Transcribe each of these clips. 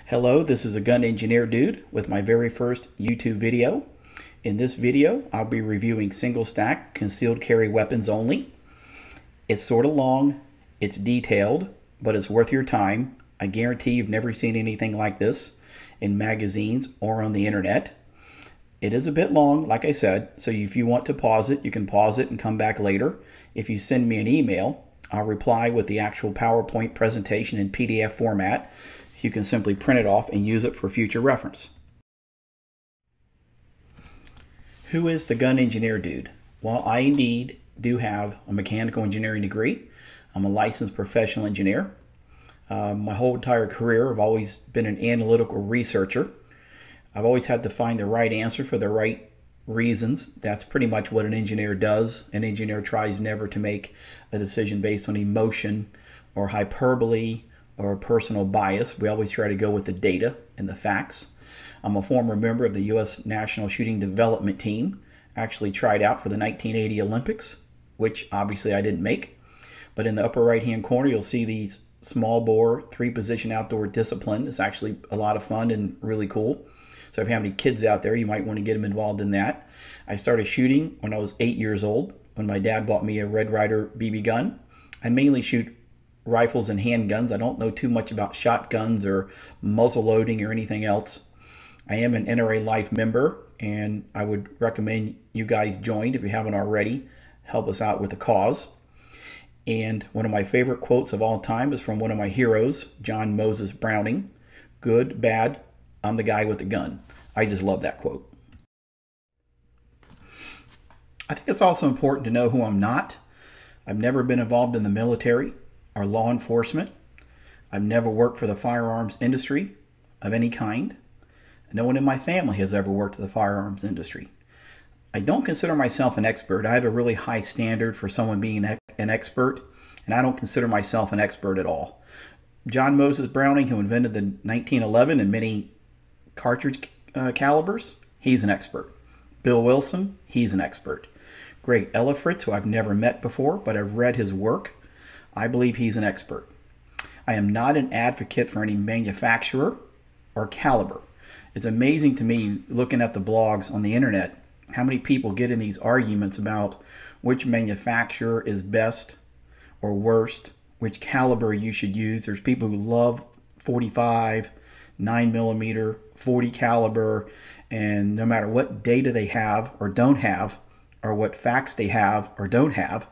Hello, this is a gun engineer dude with my very first YouTube video. In this video, I'll be reviewing single stack concealed carry weapons only. It's sort of long, it's detailed, but it's worth your time. I guarantee you've never seen anything like this in magazines or on the internet. It is a bit long, like I said, so if you want to pause it, you can pause it and come back later. If you send me an email, I'll reply with the actual PowerPoint presentation in PDF format. You can simply print it off and use it for future reference. Who is the gun engineer dude? Well, I indeed do have a mechanical engineering degree. I'm a licensed professional engineer. My whole entire career, I've always been an analytical researcher. I've always had to find the right answer for the right reasons. That's pretty much what an engineer does. An engineer tries never to make a decision based on emotion or hyperbole or personal bias. We always try to go with the data and the facts. I'm a former member of the U.S. National Shooting Development Team. Actually tried out for the 1980 Olympics, which obviously I didn't make. But in the upper right-hand corner, you'll see these small bore, 3-position outdoor discipline. It's actually a lot of fun and really cool. So if you have any kids out there, you might want to get them involved in that. I started shooting when I was 8 years old, when my dad bought me a Red Ryder BB gun. I mainly shoot rifles and handguns. I don't know too much about shotguns or muzzle loading or anything else. I am an NRA Life member, and I would recommend you guys join if you haven't already. Help us out with the cause. And one of my favorite quotes of all time is from one of my heroes, John Moses Browning. Good, bad, I'm the guy with the gun. I just love that quote. I think it's also important to know who I'm not. I've never been involved in the military or law enforcement. I've never worked for the firearms industry of any kind. No one in my family has ever worked in the firearms industry. I don't consider myself an expert. I have a really high standard for someone being an expert, and I don't consider myself an expert at all. John Moses Browning, who invented the 1911 and many cartridge calibers, he's an expert. Bill Wilson, he's an expert. Greg Ellifritz, who I've never met before, but I've read his work, I believe he's an expert. I am not an advocate for any manufacturer or caliber. It's amazing to me, looking at the blogs on the internet, how many people get in these arguments about which manufacturer is best or worst, which caliber you should use. There's people who love 45, 9mm, 40 caliber, and no matter what data they have or don't have, or what facts they have or don't have,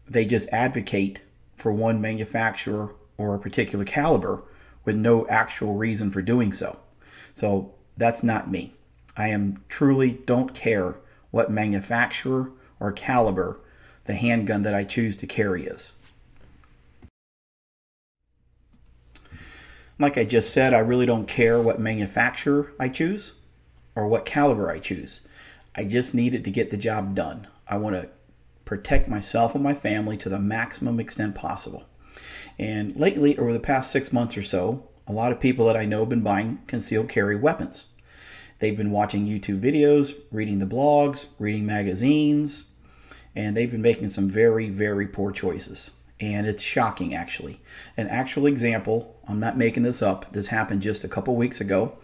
they just advocate for one manufacturer or a particular caliber with no actual reason for doing so. So that's not me. I am truly don't care what manufacturer or caliber the handgun that I choose to carry is. Like I just said, I really don't care what manufacturer I choose or what caliber I choose. I just need it to get the job done. I want to protect myself and my family to the maximum extent possible. And lately, over the past 6 months or so, a lot of people that I know have been buying concealed carry weapons. They've been watching YouTube videos, reading the blogs, reading magazines, and they've been making some very, very poor choices. And it's shocking, actually. An actual example, I'm not making this up, this happened just a couple weeks ago.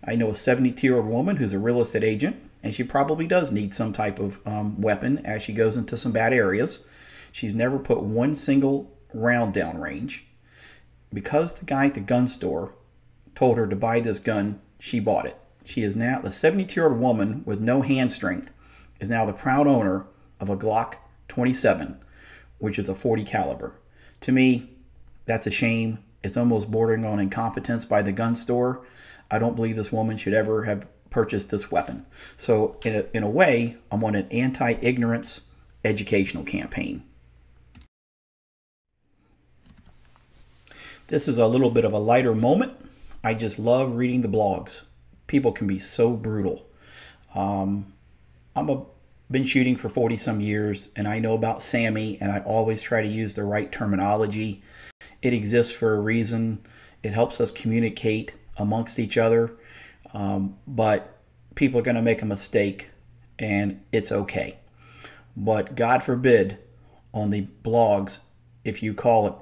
I know a 72-year-old woman who's a real estate agent, and she probably does need some type of weapon as she goes into some bad areas. She's never put one single round down range. Because the guy at the gun store told her to buy this gun, she bought it. She is now, the 72-year-old woman with no hand strength is now the proud owner of a Glock 27, which is a 40 caliber. To me, that's a shame. It's almost bordering on incompetence by the gun store. I don't believe this woman should ever have purchased this weapon. So in a way, I'm on an anti-ignorance educational campaign. This is a little bit of a lighter moment. I just love reading the blogs. People can be so brutal. Been shooting for 40 some years, and I know about SAMI, and I always try to use the right terminology. It exists for a reason. It helps us communicate amongst each other, but people are going to make a mistake, and it's okay. But God forbid on the blogs, if you call it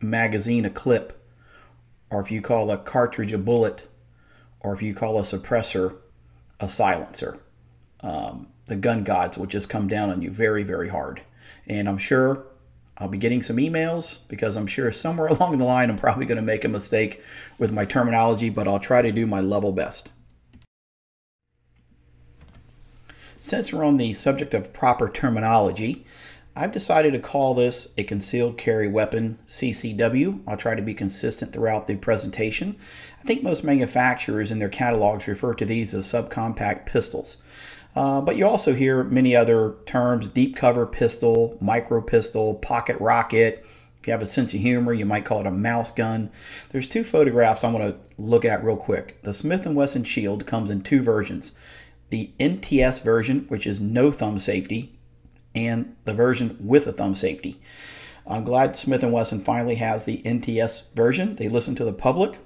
magazine a clip or if you call a cartridge a bullet, or if you call a suppressor a silencer. The gun gods will just come down on you very, very hard. And I'm sure I'll be getting some emails because I'm sure somewhere along the line I'm probably going to make a mistake with my terminology, but I'll try to do my level best. Since we're on the subject of proper terminology, I've decided to call this a Concealed Carry Weapon, CCW. I'll try to be consistent throughout the presentation. I think most manufacturers in their catalogs refer to these as subcompact pistols. But you also hear many other terms: deep cover pistol, micro pistol, pocket rocket. If you have a sense of humor, you might call it a mouse gun. There's two photographs I want to look at real quick. The Smith & Wesson Shield comes in two versions. The NTS version, which is no thumb safety, and the version with a thumb safety. I'm glad Smith & Wesson finally has the NTS version. They listen to the public.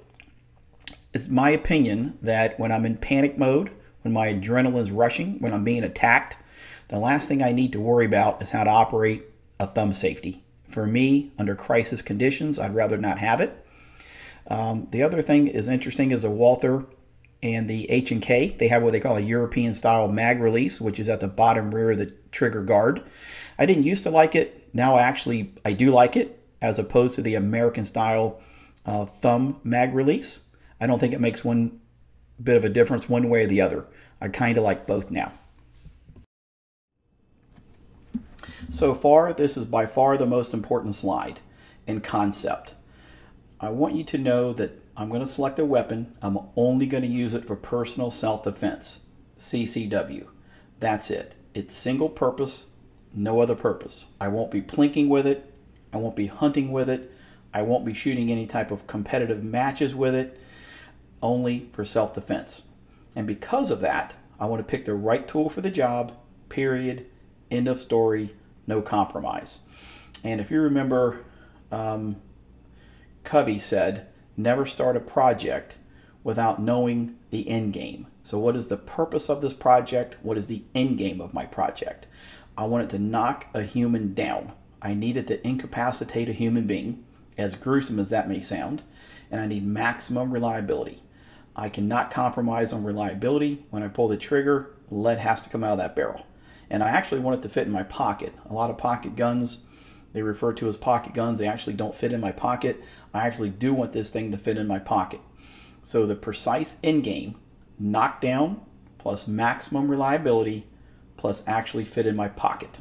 It's my opinion that when I'm in panic mode, when my adrenaline is rushing, when I'm being attacked, the last thing I need to worry about is how to operate a thumb safety. For me, under crisis conditions, I'd rather not have it. The other thing is interesting is a Walther and the H&K. They have what they call a European style mag release, which is at the bottom rear of the trigger guard. I didn't used to like it. Now I do like it, as opposed to the American style thumb mag release. I don't think it makes one bit of a difference one way or the other. I kind of like both now. So far, this is by far the most important slide in concept. I want you to know that I'm going to select a weapon. I'm only going to use it for personal self-defense. CCW. That's it. It's single purpose, no other purpose. I won't be plinking with it. I won't be hunting with it. I won't be shooting any type of competitive matches with it. Only for self-defense. And because of that, I want to pick the right tool for the job, period, end of story, no compromise. And if you remember, Covey said, never start a project without knowing the end game. So what is the purpose of this project? What is the end game of my project? I want it to knock a human down. I need it to incapacitate a human being, as gruesome as that may sound, and I need maximum reliability. I cannot compromise on reliability. When I pull the trigger, lead has to come out of that barrel. And I actually want it to fit in my pocket. A lot of pocket guns, they refer to as pocket guns, they actually don't fit in my pocket. I actually do want this thing to fit in my pocket. So the precise end game, knockdown plus maximum reliability plus actually fit in my pocket.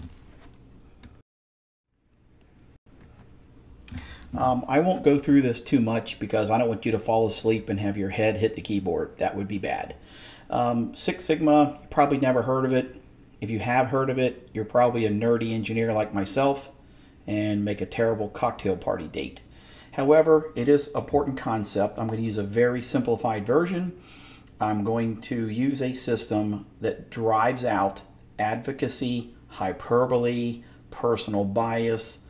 I won't go through this too much because I don't want you to fall asleep and have your head hit the keyboard. That would be bad. Six Sigma, you probably never heard of it. If you have heard of it, you're probably a nerdy engineer like myself and make a terrible cocktail party date. However, it is an important concept. I'm going to use a very simplified version. I'm going to use a system that drives out advocacy, hyperbole, personal bias,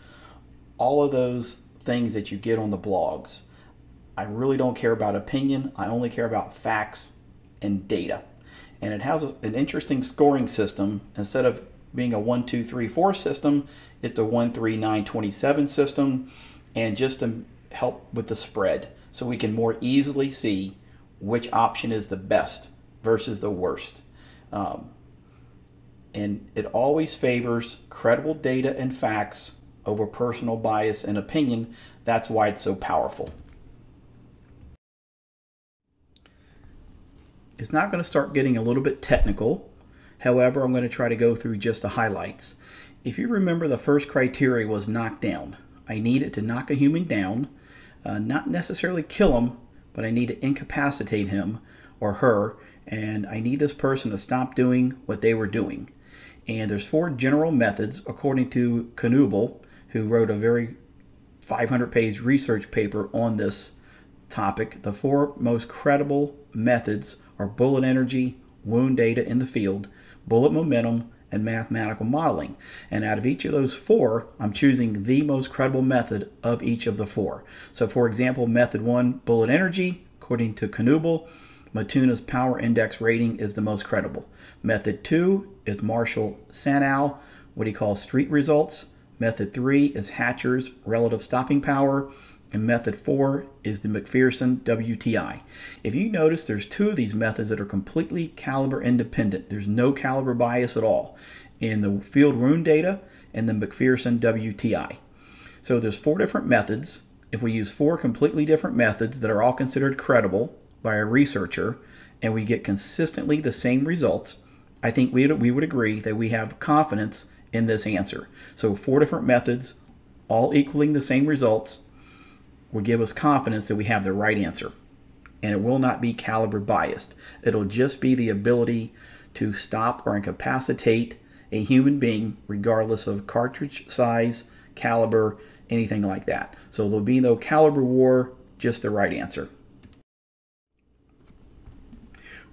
all of those things that you get on the blogs. I really don't care about opinion. I only care about facts and data. And it has an interesting scoring system. Instead of being a 1, 2, 3, 4 system, it's a 1, 3, 9, 27 system. And just to help with the spread, so we can more easily see which option is the best versus the worst. And it always favors credible data and facts over personal bias and opinion. That's why it's so powerful. It's not going to start getting a little bit technical. However, I'm going to try to go through just the highlights. If you remember, the first criteria was knockdown. I need it to knock a human down, not necessarily kill him, but I need to incapacitate him or her, and I need this person to stop doing what they were doing. And there's 4 general methods according to Knoebel, who wrote a very 500-page research paper on this topic. The 4 most credible methods are bullet energy, wound data in the field, bullet momentum, and mathematical modeling. And out of each of those 4, I'm choosing the most credible method of each of the 4. So for example, method 1, bullet energy, according to Knoebel, Matuna's power index rating is the most credible. Method 2 is Marshall-Sanow, what he calls street results. Method 3 is Hatcher's relative stopping power. and method 4 is the McPherson WTI. If you notice, there's two of these methods that are completely caliber independent. There's no caliber bias at all in the field wound data and the McPherson WTI. So there's 4 different methods. If we use 4 completely different methods that are all considered credible by a researcher, and we get consistently the same results, I think we would agree that we have confidence in this answer. So 4 different methods, all equaling the same results, will give us confidence that we have the right answer. And it will not be caliber biased. It'll just be the ability to stop or incapacitate a human being regardless of cartridge size, caliber, anything like that. So there'll be no caliber war, just the right answer.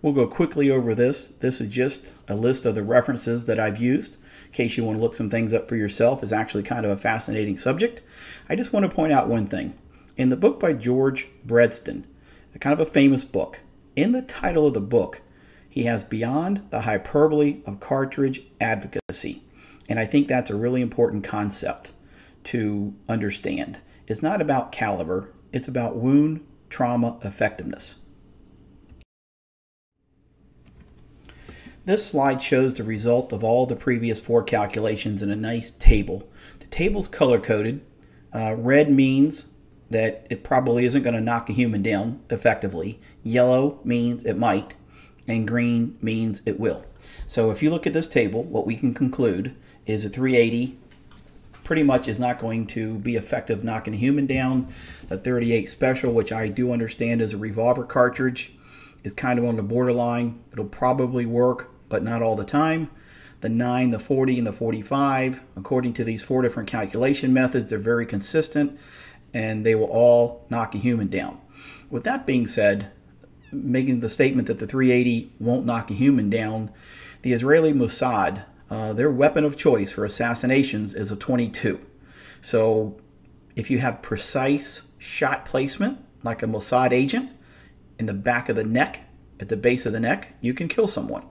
We'll go quickly over this. This is just a list of the references that I've used in case you want to look some things up for yourself. It's actually kind of a fascinating subject. I just want to point out one thing. In the book by George Bredston, kind of a famous book, in the title of the book, he has Beyond the Hyperbole of Cartridge Advocacy. And I think that's a really important concept to understand. It's not about caliber, it's about wound trauma effectiveness. This slide shows the result of all the previous 4 calculations in a nice table. The table's color-coded. Red means that it probably isn't going to knock a human down effectively. Yellow means it might, and green means it will. So if you look at this table, what we can conclude is a 380 pretty much is not going to be effective knocking a human down. The 38 Special, which I do understand is a revolver cartridge, is kind of on the borderline. It'll probably work, but not all the time. The 9, the 40, and the 45, according to these 4 different calculation methods, they're very consistent, and they will all knock a human down. With that being said, making the statement that the 380 won't knock a human down, the Israeli Mossad, their weapon of choice for assassinations is a .22. So if you have precise shot placement, like a Mossad agent, in the back of the neck, at the base of the neck, you can kill someone.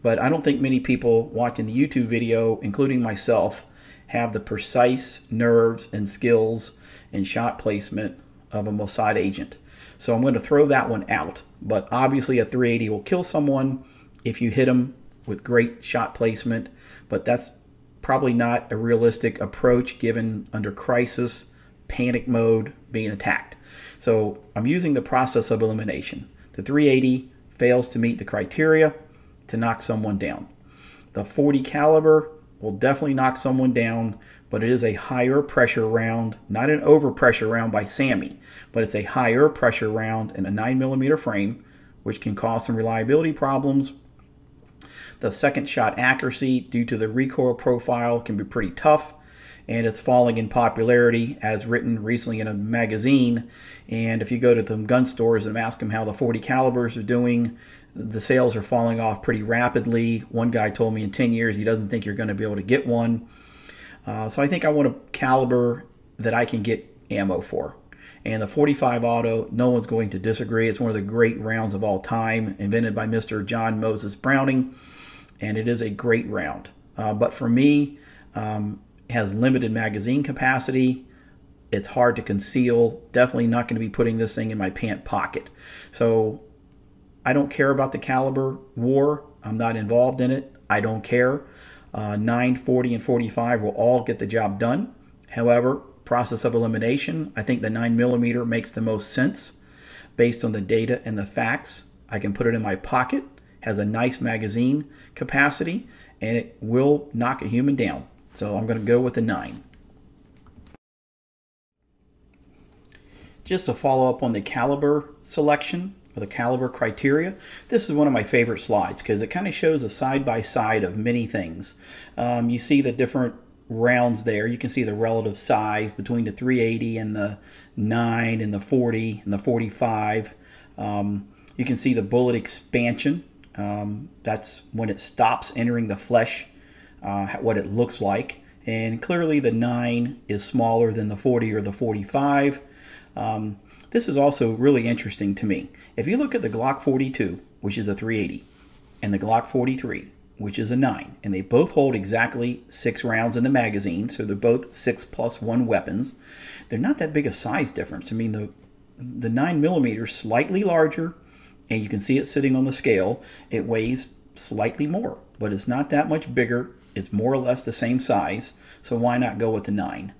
But I don't think many people watching the YouTube video, including myself, have the precise nerves and skills and shot placement of a Mossad agent. So I'm going to throw that one out. But obviously a 380 will kill someone if you hit them with great shot placement. But that's probably not a realistic approach given under crisis, panic mode, being attacked. So I'm using the process of elimination. The 380 fails to meet the criteria to knock someone down. The 40 caliber will definitely knock someone down, but it is a higher pressure round, not an overpressure round by Sammy, but it's a higher pressure round in a 9mm frame, which can cause some reliability problems. The second shot accuracy due to the recoil profile can be pretty tough, and it's falling in popularity as written recently in a magazine. And if you go to the gun stores and ask them how the 40 calibers are doing, the sales are falling off pretty rapidly. One guy told me in 10 years he doesn't think you're going to be able to get one. So I think I want a caliber that I can get ammo for. And the 45 auto, no one's going to disagree. It's one of the great rounds of all time, invented by Mr. John Moses Browning, and it is a great round. But for me, it has limited magazine capacity. It's hard to conceal. Definitely not going to be putting this thing in my pant pocket. So I don't care about the caliber war. I'm not involved in it. I don't care. 9, 40, and 45 will all get the job done. However, process of elimination, I think the 9mm makes the most sense based on the data and the facts. I can put it in my pocket, has a nice magazine capacity, and it will knock a human down. So I'm going to go with the 9. Just to follow up on the caliber selection, or the caliber criteria, this is one of my favorite slides because it kind of shows a side-by-side of many things. You see the different rounds there. You can see the relative size between the 380 and the 9 and the 40 and the 45. You can see the bullet expansion. That's when it stops entering the flesh, what it looks like. And clearly the 9 is smaller than the 40 or the 45. This is also really interesting to me. If you look at the Glock 42, which is a 380, and the Glock 43, which is a 9. And they both hold exactly 6 rounds in the magazine, so they're both 6+1 weapons. They're not that big a size difference. I mean, the 9mm is slightly larger, and you can see it sitting on the scale. It weighs slightly more, but it's not that much bigger. It's more or less the same size, so why not go with the 9?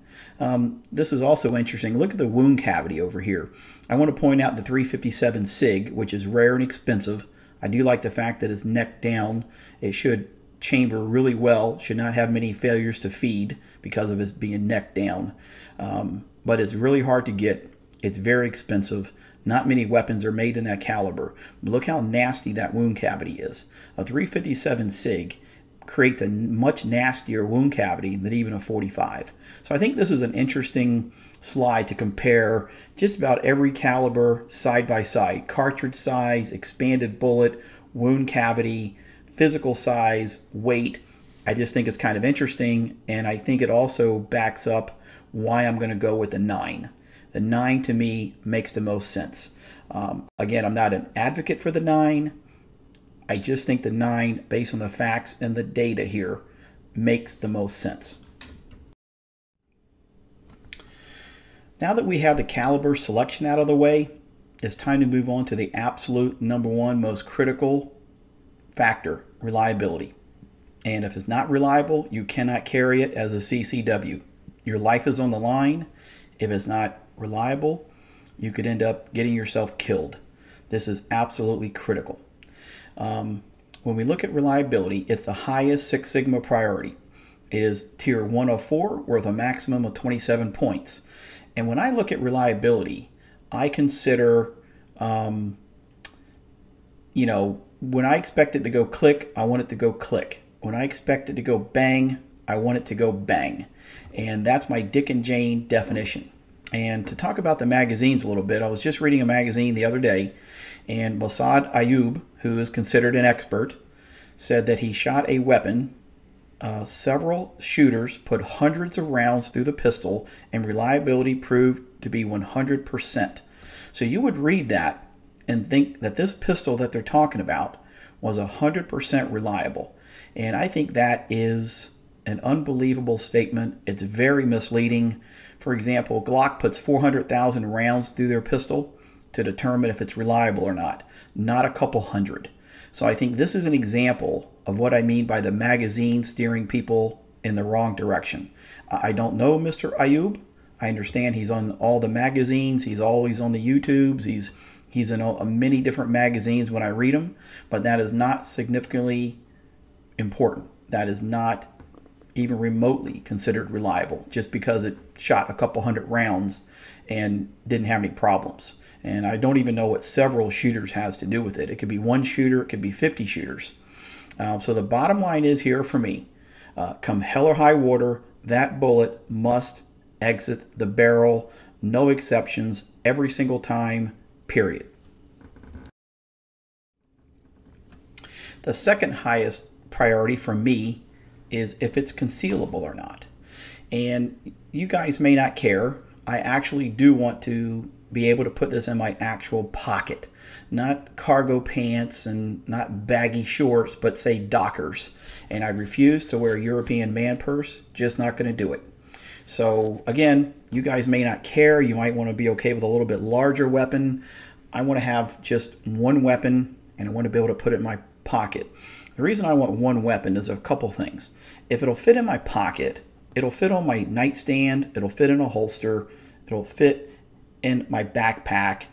This is also interesting. Look at the wound cavity over here. I want to point out the 357 Sig, which is rare and expensive. I do like the fact that it's neck down. It should chamber really well, should not have many failures to feed because of it being neck down. But it's really hard to get. It's very expensive. Not many weapons are made in that caliber. But look how nasty that wound cavity is. A 357 Sig creates a much nastier wound cavity than even a 45. So I think this is an interesting slide to compare just about every caliber side by side. Cartridge size, expanded bullet, wound cavity, physical size, weight. I just think it's kind of interesting, and I think it also backs up why I'm going to go with the 9. The 9 to me makes the most sense. Again, I'm not an advocate for the 9. I just think the 9, based on the facts and the data here, makes the most sense. Now that we have the caliber selection out of the way, it's time to move on to the absolute #1 most critical factor, reliability. And if it's not reliable, you cannot carry it as a CCW. Your life is on the line. If it's not reliable, you could end up getting yourself killed. This is absolutely critical. When we look at reliability, it's the highest Six Sigma priority. It is tier 1 of 4 with a maximum of 27 points. And when I look at reliability, I consider, when I expect it to go click, I want it to go click. When I expect it to go bang, I want it to go bang. And that's my Dick and Jane definition. And to talk about the magazines a little bit, I was just reading a magazine the other day, and Mossad Ayub, who is considered an expert, said that he shot a weapon. Several shooters put hundreds of rounds through the pistol, and reliability proved to be 100%. So you would read that and think that this pistol that they're talking about was 100% reliable. And I think that is an unbelievable statement. It's very misleading. For example, Glock puts 400,000 rounds through their pistol to determine if it's reliable or not a couple hundred. So I think this is an example of what I mean by the magazine steering people in the wrong direction. I don't know Mr. Ayub. I understand he's on all the magazines. He's always on the YouTubes. He's in many different magazines when I read them, but that is not significantly important. That is not even remotely considered reliable just because it shot a couple hundred rounds and didn't have any problems. And I don't even know what several shooters has to do with it. It could be one shooter, it could be 50 shooters. So the bottom line is here for me, come hell or high water, that bullet must exit the barrel, no exceptions, every single time, period. The second highest priority for me is if it's concealable or not. And you guys may not care. I actually do want to be able to put this in my actual pocket, not cargo pants and not baggy shorts, but say Dockers. And I refuse to wear a European man purse, just not going to do it. So again, you guys may not care. You might want to be okay with a little bit larger weapon. I want to have just one weapon, and I want to be able to put it in my pocket. The reason I want one weapon is a couple things. If it'll fit in my pocket, it'll fit on my nightstand, it'll fit in a holster, it'll fit in my backpack,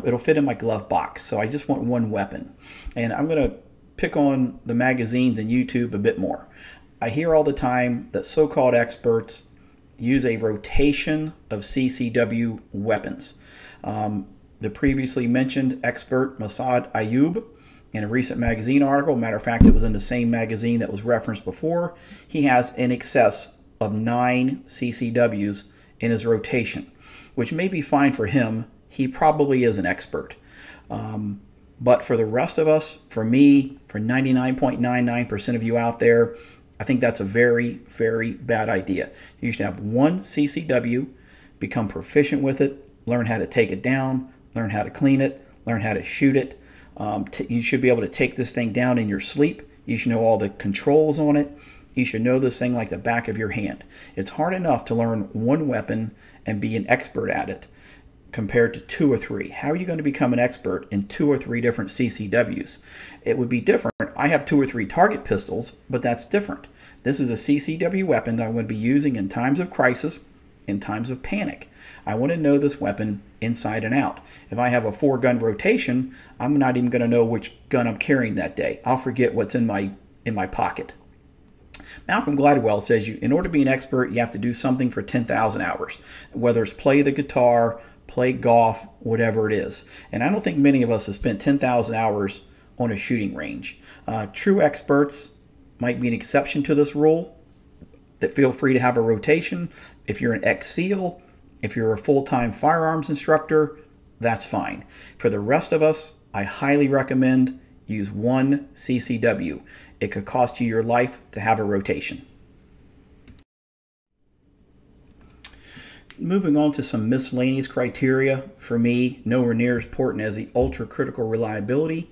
it'll fit in my glove box. So I just want one weapon. And I'm going to pick on the magazines and YouTube a bit more. I hear all the time that so-called experts use a rotation of CCW weapons. The previously mentioned expert Mossad Ayub, in a recent magazine article, matter of fact, it was in the same magazine that was referenced before, he has in excess of 9 CCWs in his rotation, which may be fine for him. He probably is an expert. But for the rest of us, for me, for 99.99% of you out there, I think that's a very, very bad idea. You should have one CCW, become proficient with it, learn how to take it down, learn how to clean it, learn how to shoot it. You should be able to take this thing down in your sleep. You should know all the controls on it. You should know this thing like the back of your hand. It's hard enough to learn one weapon and be an expert at it compared to 2 or 3. How are you going to become an expert in 2 or 3 different CCWs? It would be different. I have 2 or 3 target pistols, but that's different. This is a CCW weapon that I'm going to be using in times of crisis, in times of panic. I want to know this weapon inside and out. If I have a 4-gun rotation, I'm not even going to know which gun I'm carrying that day. I'll forget what's in my pocket. Malcolm Gladwell says in order to be an expert, you have to do something for 10,000 hours, whether it's play the guitar, play golf, whatever it is. And I don't think many of us have spent 10,000 hours on a shooting range. True experts might be an exception to this rule. That feel free to have a rotation. If you're an ex-SEAL, if you're a full-time firearms instructor, that's fine. For the rest of us, I highly recommend use 1 CCW. It could cost you your life to have a rotation. Moving on to some miscellaneous criteria, for me, nowhere near as important as the ultra-critical reliability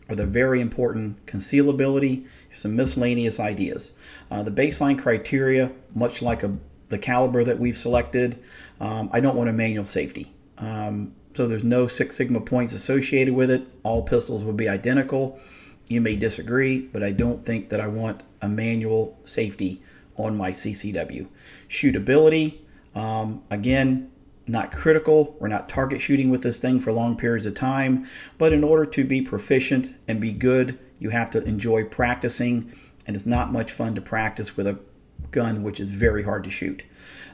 or the very important concealability. Some miscellaneous ideas. The baseline criteria, much like the caliber that we've selected, I don't want a manual safety. So there's no 6 Sigma points associated with it. All pistols will be identical. You may disagree, but I don't think that I want a manual safety on my CCW. Shootability, again, not critical. We're not target shooting with this thing for long periods of time, but in order to be proficient and be good, you have to enjoy practicing, and it's not much fun to practice with a gun which is very hard to shoot.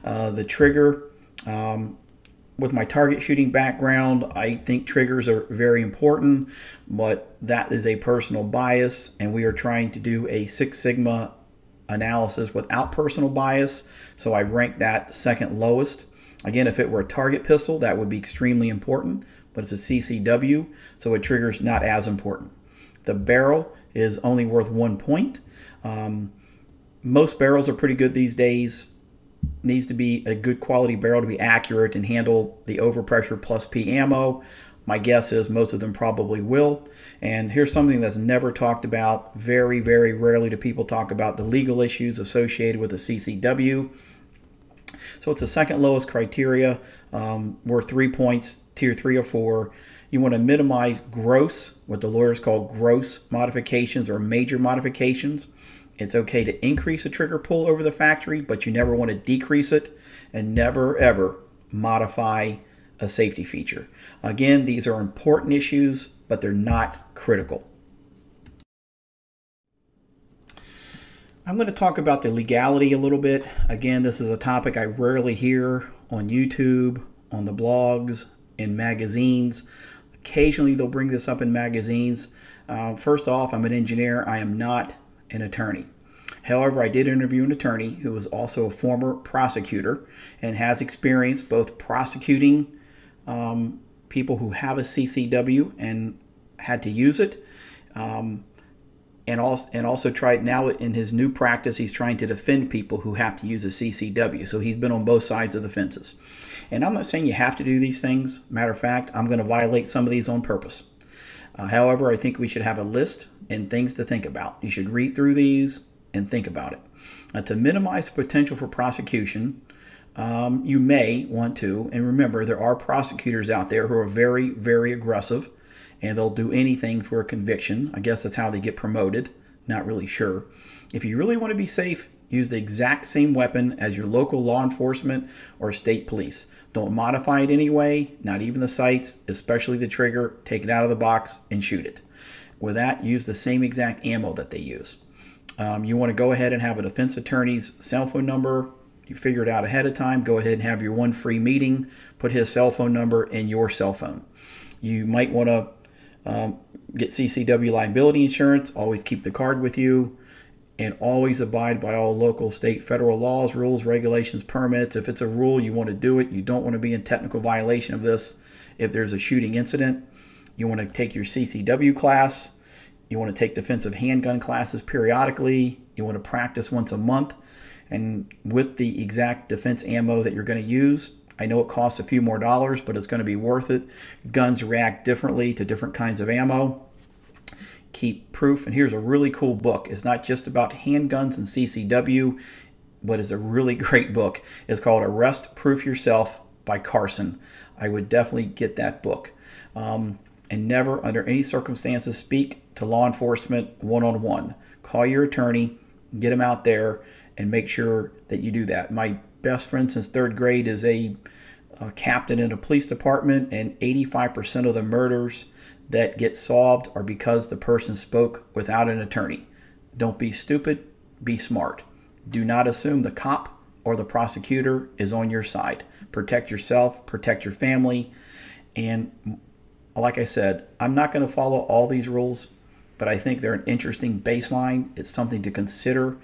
The trigger, with my target shooting background, I think triggers are very important, but that is a personal bias, and we are trying to do a 6 Sigma analysis without personal bias, so I've ranked that second lowest. Again, if it were a target pistol, that would be extremely important, but it's a CCW, so a trigger's not as important. The barrel is only worth 1 point. Most barrels are pretty good these days. Needs to be a good quality barrel to be accurate and handle the overpressure plus P ammo. My guess is most of them probably will. And here's something that's never talked about. Very, very rarely do people talk about the legal issues associated with a CCW. So it's the second lowest criteria. We're 3 points, tier 3 or 4. You want to minimize gross, what the lawyers call gross modifications or major modifications. It's okay to increase a trigger pull over the factory, but you never want to decrease it, and never ever modify a safety feature. Again, these are important issues, but they're not critical. I'm going to talk about the legality a little bit. Again, this is a topic I rarely hear on YouTube, on the blogs, in magazines. Occasionally they'll bring this up in magazines. First off, I'm an engineer. I am not an attorney. However, I did interview an attorney who was also a former prosecutor and has experience both prosecuting people who have a CCW and had to use it, and also tried, now in his new practice, he's trying to defend people who have to use a CCW. So he's been on both sides of the fences. And I'm not saying you have to do these things. Matter of fact, I'm going to violate some of these on purpose. However, I think we should have a list and things to think about. You should read through these and think about it. To minimize the potential for prosecution, you may want to, and remember, there are prosecutors out there who are very, very aggressive, and they'll do anything for a conviction. I guess that's how they get promoted. Not really sure. If you really want to be safe, use the exact same weapon as your local law enforcement or state police. Don't modify it anyway, not even the sights, especially the trigger. Take it out of the box and shoot it. With that, use the same exact ammo that they use. You want to go ahead and have a defense attorney's cell phone number. You figure it out ahead of time. Go ahead and have your one free meeting. Put his cell phone number in your cell phone. You might want to get CCW liability insurance. Always keep the card with you. And always abide by all local, state, federal laws, rules, regulations, permits. If it's a rule, you want to do it. You don't want to be in technical violation of this. If there's a shooting incident, you want to take your CCW class. You want to take defensive handgun classes periodically. You want to practice once a month. And with the exact defense ammo that you're going to use, I know it costs a few more dollars, but it's going to be worth it. Guns react differently to different kinds of ammo. keep proof. And here's a really cool book. It's not just about handguns and CCW, but it's a really great book. It's called Arrest Proof Yourself by Carson. I would definitely get that book. And never, under any circumstances, speak to law enforcement one-on-one. Call your attorney, get them out there, and make sure that you do that. My best friend since 3rd grade is a captain in a police department, and 85% of the murders that get solved are because the person spoke without an attorney. Don't be stupid, be smart. Do not assume the cop or the prosecutor is on your side. Protect yourself, protect your family, and like I said, I'm not going to follow all these rules, but I think they're an interesting baseline. It's something to consider.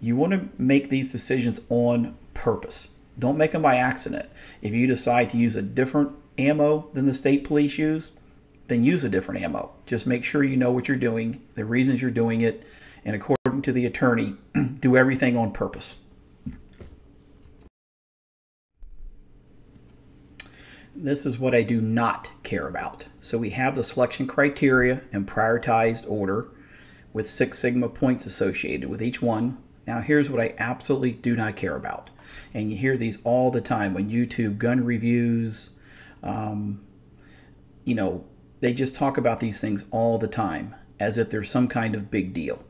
You want to make these decisions on purpose. Don't make them by accident. If you decide to use a different ammo than the state police use, then use a different ammo. Just make sure you know what you're doing, the reasons you're doing it, and according to the attorney, do everything on purpose. This is what I do not care about. So we have the selection criteria in prioritized order with 6 Sigma points associated with each one. Now here's what I absolutely do not care about. And you hear these all the time when YouTube gun reviews, you know, they just talk about these things all the time as if there's some kind of big deal.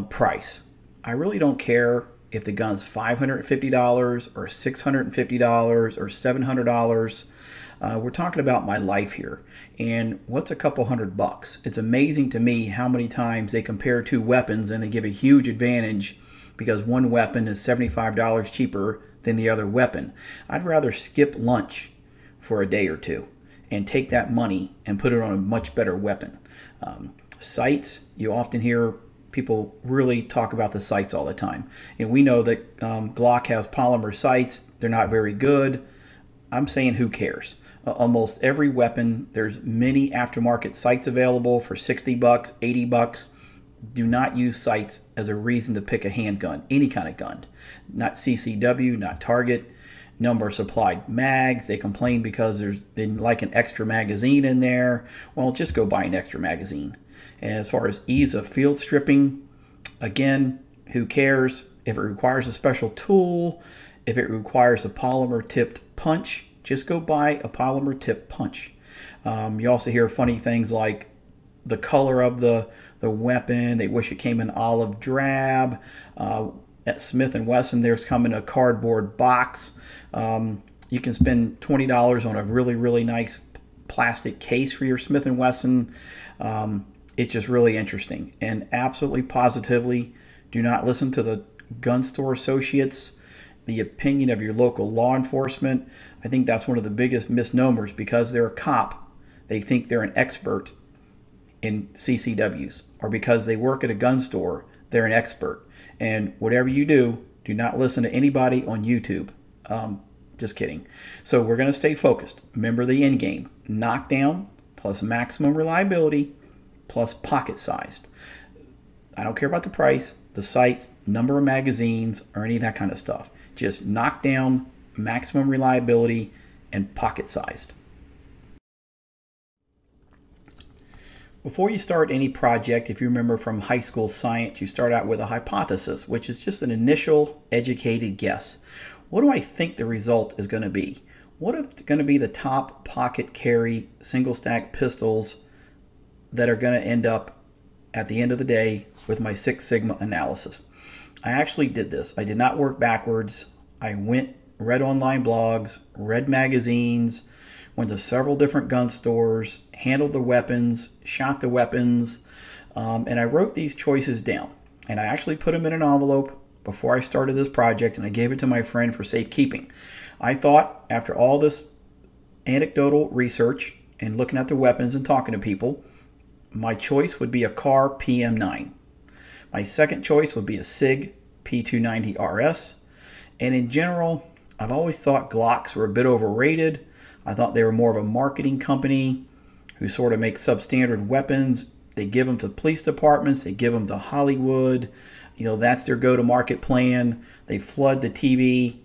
Price. I really don't care if the gun's $550 or $650 or $700. We're talking about my life here, and what's a couple $100? It's amazing to me how many times they compare 2 weapons and they give a huge advantage because one weapon is $75 cheaper than the other weapon. I'd rather skip lunch for a day or two and take that money and put it on a much better weapon. Sights, you often hear people really talk about the sights all the time, and we know that Glock has polymer sights. They're not very good. I'm saying who cares? Almost every weapon, there's many aftermarket sights available for 60 bucks, 80 bucks. Do not use sights as a reason to pick a handgun, any kind of gun. Not CCW, not Target. Number supplied mags. They complain because they like an extra magazine in there. Well, just go buy an extra magazine. As far as ease of field stripping, again, who cares? If it requires a special tool, if it requires a polymer tipped punch, just go buy a polymer tipped punch. You also hear funny things like the color of the weapon. They wish it came in olive drab. At Smith & Wesson, there's come in a cardboard box. You can spend $20 on a really, really nice plastic case for your Smith & Wesson. It's just really interesting. And absolutely positively, do not listen to the gun store associates, the opinion of your local law enforcement. I think that's one of the biggest misnomers. Because they're a cop, they think they're an expert in CCWs, or because they work at a gun store, they're an expert. And whatever you do, do not listen to anybody on YouTube. Just kidding. So we're going to stay focused. Remember the end game: knockdown plus maximum reliability plus pocket sized. I don't care about the price, the sights, number of magazines, or any of that kind of stuff. Just knockdown, maximum reliability, and pocket sized. Before you start any project, if you remember from high school science, you start out with a hypothesis, which is just an initial educated guess. What do I think the result is going to be? What are going to be the top pocket carry single stack pistols that are going to end up at the end of the day with my 6 Sigma analysis? I actually did this. I did not work backwards. I read online blogs, read magazines, went to several different gun stores, handled the weapons, shot the weapons, and I wrote these choices down. And I actually put them in an envelope before I started this project, and I gave it to my friend for safekeeping. I thought, after all this anecdotal research and looking at the weapons and talking to people, my choice would be a Kahr PM9. My second choice would be a Sig P290RS. And in general, I've always thought Glocks were a bit overrated. I thought they were more of a marketing company who sort of makes substandard weapons. They give them to police departments. They give them to Hollywood. You know, that's their go-to-market plan. They flood the TV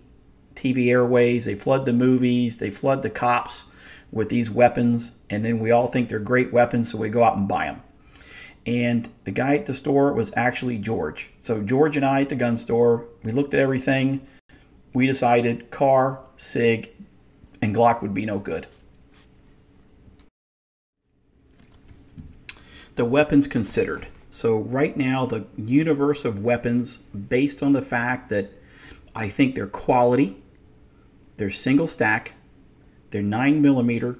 airways. They flood the movies. They flood the cops with these weapons. And then we all think they're great weapons, so we go out and buy them. And the guy at the store was actually George. So George and I at the gun store, we looked at everything. We decided Kahr, Sig, and Glock would be no good. The weapons considered. So right now, the universe of weapons, based on the fact that I think they're quality, they're single stack, they're 9mm,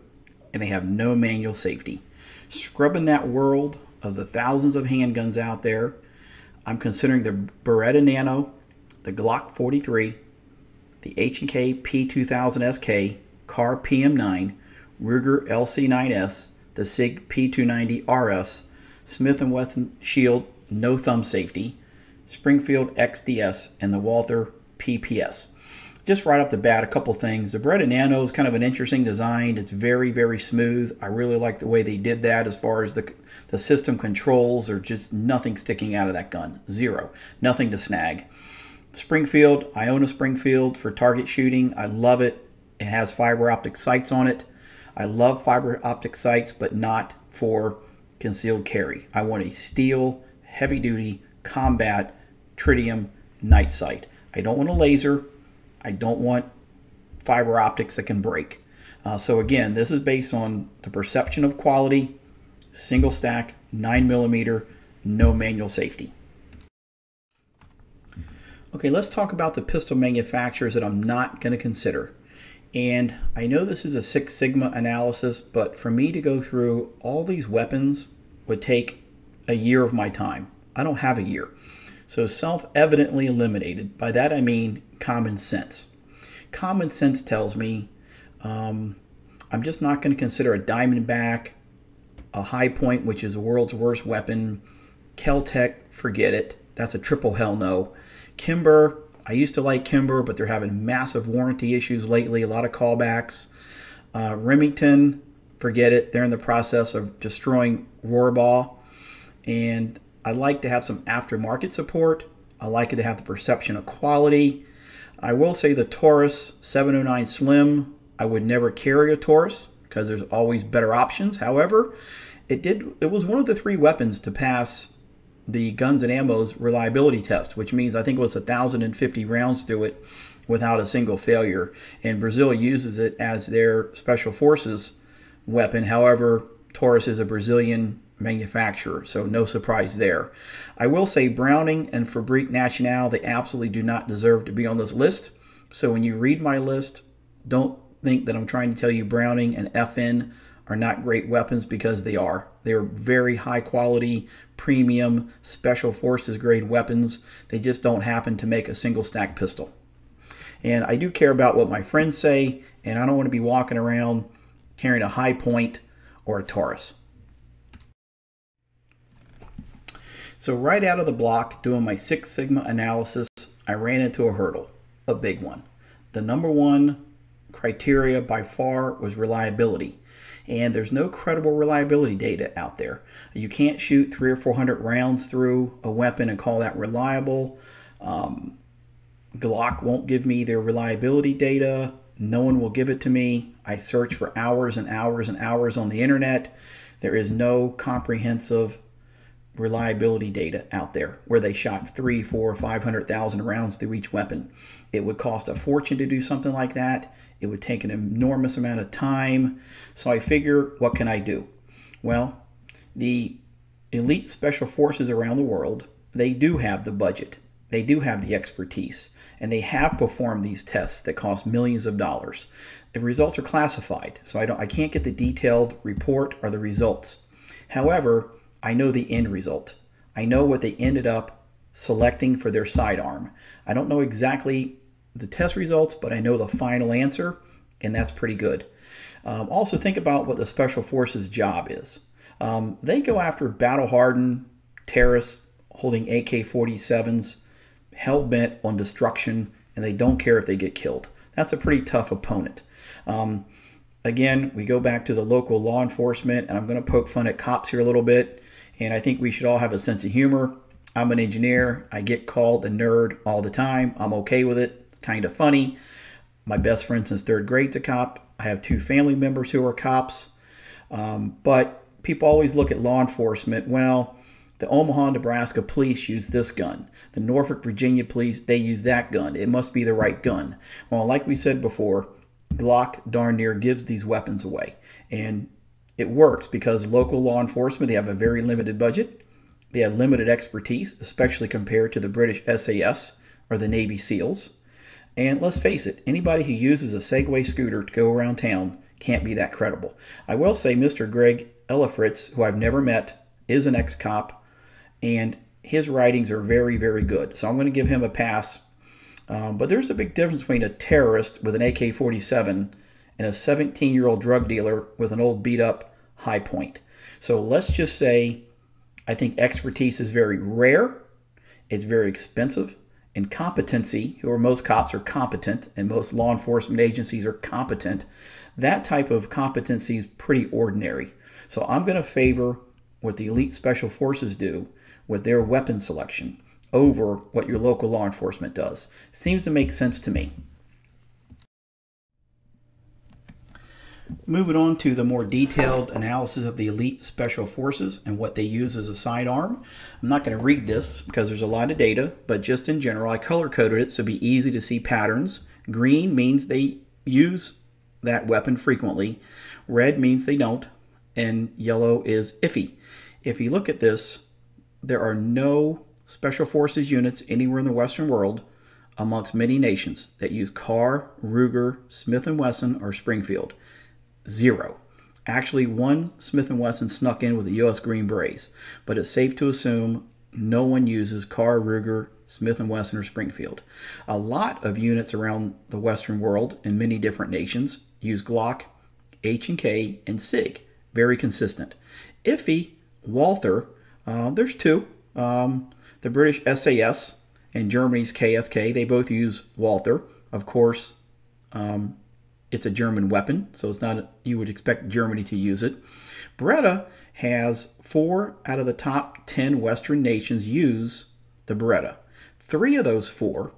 and they have no manual safety. Scrubbing that world of the thousands of handguns out there, I'm considering the Beretta Nano, the Glock 43, the H&K P2000SK, Kahr PM9, Ruger LC9S, the Sig P290RS, Smith & Wesson Shield no thumb safety, Springfield XD-S, and the Walther PPK. Just right off the bat, a couple things. The Beretta Nano is kind of an interesting design. It's very, very smooth. I really like the way they did that as far as the system controls. Or just nothing sticking out of that gun. Zero. Nothing to snag. Springfield, I own a Springfield for target shooting. I love it. It has fiber optic sights on it. I love fiber optic sights, but not for concealed carry. I want a steel, heavy-duty, combat, tritium night sight. I don't want a laser. I don't want fiber optics that can break. So again, this is based on the perception of quality, single stack, 9mm, no manual safety. Okay, let's talk about the pistol manufacturers that I'm not going to consider. And I know this is a Six Sigma analysis, but for me to go through all these weapons would take a year of my time. I don't have a year. So self-evidently eliminated. By that I mean common sense. Common sense tells me I'm just not going to consider a Diamondback, a High Point, which is the world's worst weapon. Kel-Tec, forget it. That's a triple hell no. Kimber, I used to like Kimber, but they're having massive warranty issues lately, a lot of callbacks. Remington, forget it. They're in the process of destroying Rohrbau. And I like to have some aftermarket support. I like it to have the perception of quality. I will say the Taurus 709 Slim, I would never carry a Taurus because there's always better options. However, it was one of the 3 weapons to pass the Guns and Ammo's reliability test, which means I think it was 1,050 rounds through it without a single failure. And Brazil uses it as their special forces weapon. However, Taurus is a Brazilian manufacturer, so no surprise there. I will say Browning and Fabrique Nationale, they absolutely do not deserve to be on this list. So when you read my list, don't think that I'm trying to tell you Browning and FN are not great weapons, because they are. They're very high quality, premium, special forces grade weapons. They just don't happen to make a single stack pistol. And I do care about what my friends say, and I don't want to be walking around carrying a High Point or a Taurus. So right out of the block, doing my Six Sigma analysis, I ran into a hurdle, a big one. The number one criteria by far was reliability. And there's no credible reliability data out there. You can't shoot 300 or 400 rounds through a weapon and call that reliable. Glock won't give me their reliability data. No one will give it to me. I search for hours and hours and hours on the internet. There is no comprehensive reliability data out there where they shot 300, 400, 500,000 rounds through each weapon. It would cost a fortune to do something like that. It would take an enormous amount of time. So I figure, what can I do? Well, the elite special forces around the world, they do have the budget. They do have the expertise, and they have performed these tests that cost millions of dollars. The results are classified, so I can't get the detailed report or the results. However, I know the end result. I know what they ended up selecting for their sidearm. I don't know exactly the test results, but I know the final answer, and that's pretty good. Also think about what the Special Forces job is. They go after battle-hardened terrorists holding AK-47s, hell-bent on destruction, and they don't care if they get killed. That's a pretty tough opponent. Again, we go back to the local law enforcement, and I'm going to poke fun at cops here a little bit. And I think we should all have a sense of humor. I'm an engineer. I get called a nerd all the time. I'm okay with it. It's kind of funny. My best friend since 3rd grade's a cop. I have 2 family members who are cops. But people always look at law enforcement. Well, The Omaha, Nebraska police use this gun. The Norfolk, Virginia police, they use that gun. It must be the right gun. Well, like we said before, Glock darn near gives these weapons away. And it works because local law enforcement, they have a very limited budget. They have limited expertise, especially compared to the British SAS or the Navy SEALs. And let's face it, anybody who uses a Segway scooter to go around town can't be that credible. I will say Mr. Greg Ellifritz, who I've never met, is an ex-cop, and his writings are very, very good. So I'm going to give him a pass. But there's a big difference between a terrorist with an AK-47 and a 17-year-old drug dealer with an old beat-up high point. So let's just say I think expertise is very rare, it's very expensive, and competency, who are most cops are competent, and most law enforcement agencies are competent, that type of competency is pretty ordinary. So I'm going to favor what the elite special forces do with their weapon selection over what your local law enforcement does. Seems to make sense to me. Moving on to the more detailed analysis of the elite special forces and what they use as a sidearm. I'm not going to read this because there's a lot of data, but just in general, I color-coded it so it'd be easy to see patterns. Green means they use that weapon frequently. Red means they don't. And yellow is iffy. If you look at this, there are no special forces units anywhere in the Western world amongst many nations that use Kahr, Ruger, Smith & Wesson, or Springfield. Zero. Actually, one Smith & Wesson snuck in with the U.S. Green Berets, but it's safe to assume no one uses Kahr, Ruger, Smith & Wesson, or Springfield. A lot of units around the Western world in many different nations use Glock, H&K, and Sig. Very consistent. Iffy, Walther, there's two. The British SAS and Germany's KSK, they both use Walther. Of course, it's a German weapon, so it's not, you would expect Germany to use it. Beretta has 4 out of the top 10 Western nations use the Beretta. 3 of those 4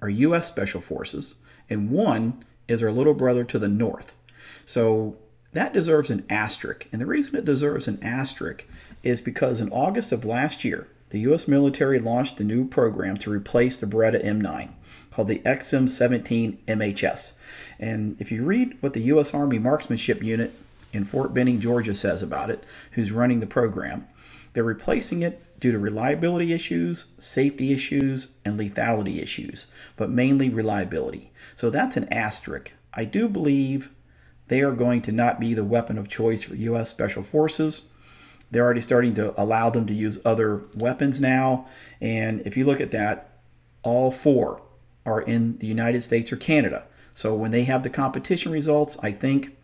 are U.S. Special Forces, and 1 is our little brother to the north. So that deserves an asterisk. And the reason it deserves an asterisk is because in August of last year, the U.S. military launched a new program to replace the Beretta M9 called the XM17 MHS. And if you read what the U.S. Army Marksmanship Unit in Fort Benning, Georgia says about it, who's running the program, they're replacing it due to reliability issues, safety issues, and lethality issues, but mainly reliability. So that's an asterisk. I do believe they are going to not be the weapon of choice for U.S. Special Forces. They're already starting to allow them to use other weapons now. And if you look at that, all 4 are in the United States or Canada. So when they have the competition results, I think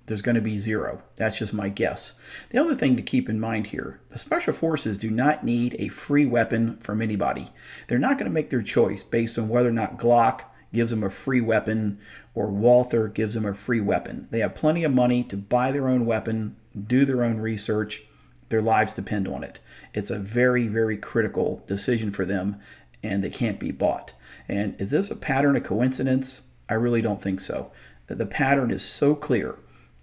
there's going to be 0. That's just my guess. The other thing to keep in mind here, the Special Forces do not need a free weapon from anybody. They're not going to make their choice based on whether or not Glock gives them a free weapon or Walther gives them a free weapon. They have plenty of money to buy their own weapon, do their own research. Their lives depend on it. It's a very, very critical decision for them, and they can't be bought. And is this a pattern of coincidence? I really don't think so. The pattern is so clear,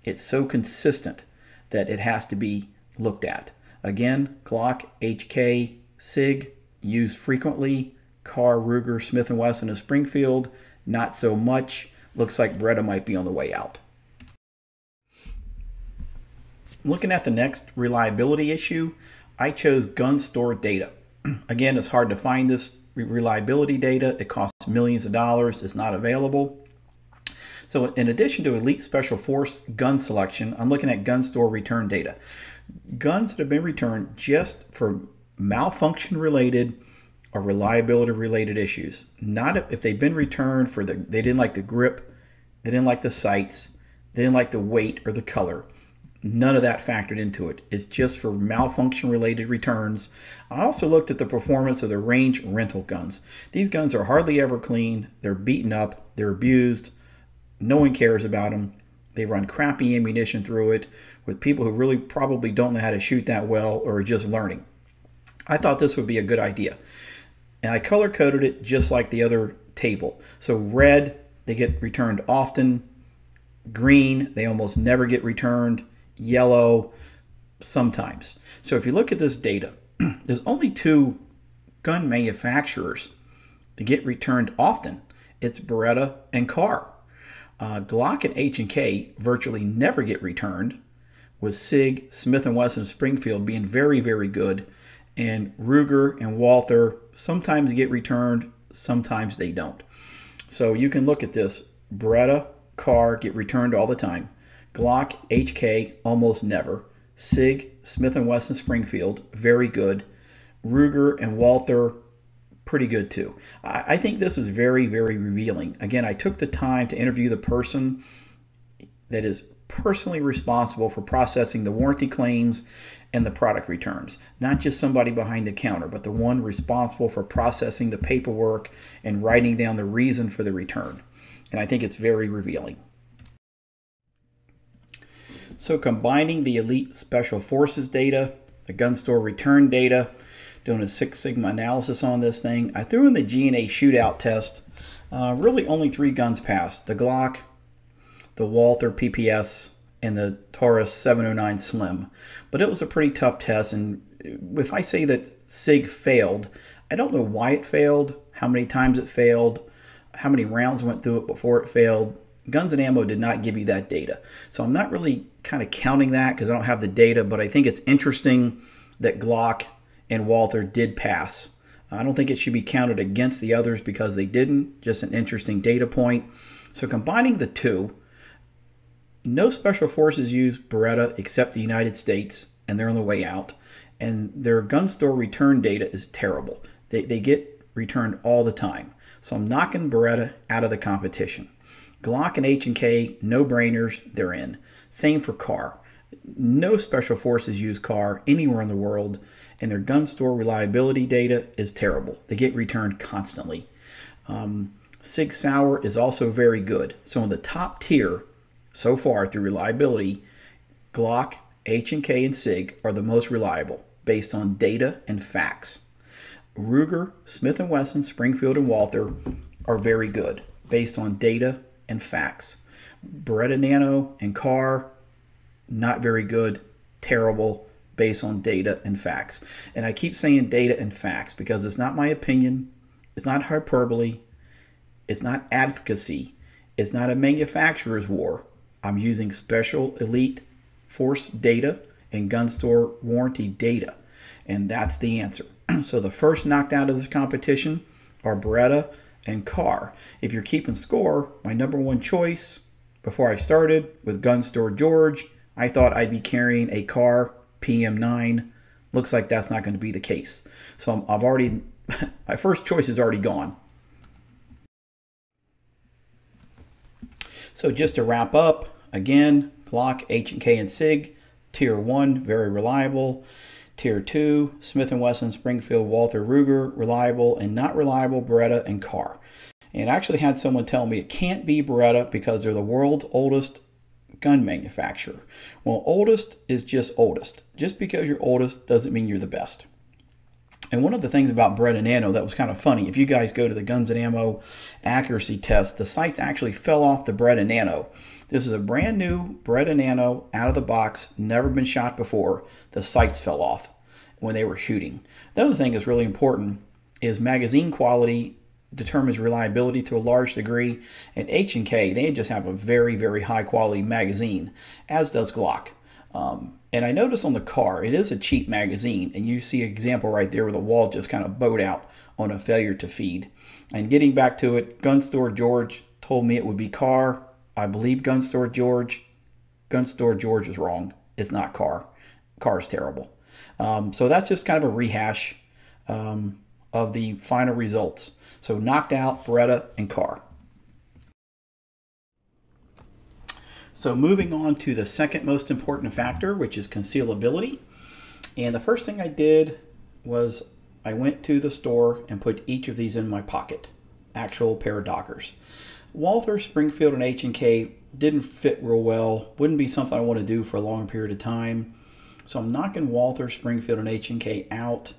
it's so consistent that it has to be looked at. Again, Glock, HK, Sig, used frequently. Kahr, Ruger, Smith & Wesson, and Springfield, not so much. Looks like Beretta might be on the way out. Looking at the next reliability issue, I chose gun store data. Again, it's hard to find this reliability data. It costs millions of dollars. It's not available. So in addition to elite special force gun selection, I'm looking at gun store return data. Guns that have been returned just for malfunction related or reliability related issues. Not if they've been returned for they didn't like the grip, they didn't like the sights, they didn't like the weight or the color. None of that factored into it. It's just for malfunction related returns. I also looked at the performance of the range rental guns. These guns are hardly ever clean. They're beaten up. They're abused. No one cares about them. They run crappy ammunition through it with people who really probably don't know how to shoot that well or are just learning. I thought this would be a good idea. And I color coded it just like the other table. So red, they get returned often. Green, they almost never get returned. Yellow, sometimes. So if you look at this data there's only two gun manufacturers that get returned often. It's Beretta and Kahr. Glock and H&K virtually never get returned, with Sig, Smith & Wesson, Springfield being very, very good, and Ruger and Walther sometimes get returned, sometimes they don't. So you can look at this. Beretta, Kahr get returned all the time. Glock, HK almost never. Sig, Smith & Wesson, Springfield, very good. Ruger and Walther, pretty good too. I think this is very, very revealing. Again, I took the time to interview the person that is personally responsible for processing the warranty claims and the product returns. Not just somebody behind the counter, but the one responsible for processing the paperwork and writing down the reason for the return. And I think it's very revealing. So combining the Elite Special Forces data, the gun store return data, doing a Six Sigma analysis on this thing, I threw in the G&A shootout test. Really only 3 guns passed. The Glock, the Walther PPK, and the Taurus 709 Slim. But it was a pretty tough test, and if I say that Sig failed, I don't know why it failed, how many times it failed, how many rounds went through it before it failed. Guns and Ammo did not give you that data. So I'm not really kind of counting that because I don't have the data, but I think it's interesting that Glock and Walther did pass. I don't think it should be counted against the others because they didn't. Just an interesting data point. So combining the two, no special forces use Beretta except the United States, and they're on the way out. And their gun store return data is terrible. They get returned all the time. So I'm knocking Beretta out of the competition. Glock and H&K, no-brainers, they're in. Same for Kahr. No special forces use Kahr anywhere in the world, and their gun store reliability data is terrible. They get returned constantly. Sig Sauer is also very good. So in the top tier, so far through reliability, Glock, H&K, and Sig are the most reliable based on data and facts. Ruger, Smith & Wesson, Springfield, and Walther are very good based on data and facts. Beretta Nano and Kahr, not very good, terrible, based on data and facts. And I keep saying data and facts because it's not my opinion, it's not hyperbole, it's not advocacy, it's not a manufacturer's war. I'm using special elite force data and gun store warranty data, and that's the answer. So the first knocked out of this competition are Beretta and Kahr. If you're keeping score, my #1 choice before I started with Gun Store George, I thought I'd be carrying a Kahr PM9. Looks like that's not going to be the case. So I've already, my first choice is already gone. So just to wrap up, again, Glock, H&K, and Sig, Tier 1, very reliable. Tier 2, Smith & Wesson, Springfield, Walther, Ruger, reliable, and not reliable, Beretta and Kahr. And I actually had someone tell me it can't be Beretta because they're the world's oldest gun manufacturer. Well, oldest is just oldest. Just because you're oldest doesn't mean you're the best. And one of the things about Beretta Nano that was kind of funny, if you guys go to the Guns and Ammo accuracy test, the sights actually fell off the Beretta Nano. This is a brand new Beretta Nano out of the box, never been shot before. The sights fell off when they were shooting. The other thing that's really important is magazine quality determines reliability to a large degree. And H&K, they just have a very, very high quality magazine, as does Glock. And I noticed on the Kahr, it is a cheap magazine, and you see an example right there where the wall just kind of bowed out on a failure to feed. And getting back to it, Gun Store George told me it would be Kahr. I believe Gun Store George. Gun Store George is wrong. It's not Kahr. Kahr is terrible. So that's just kind of a rehash of the final results. So knocked out Beretta and Kahr. So moving on to the second most important factor, which is concealability. And the first thing I did was I went to the store and put each of these in my pocket. Actual pair of Dockers. Walther, Springfield, and H&K didn't fit real well. Wouldn't be something I want to do for a long period of time. So I'm knocking Walther, Springfield, and H&K out.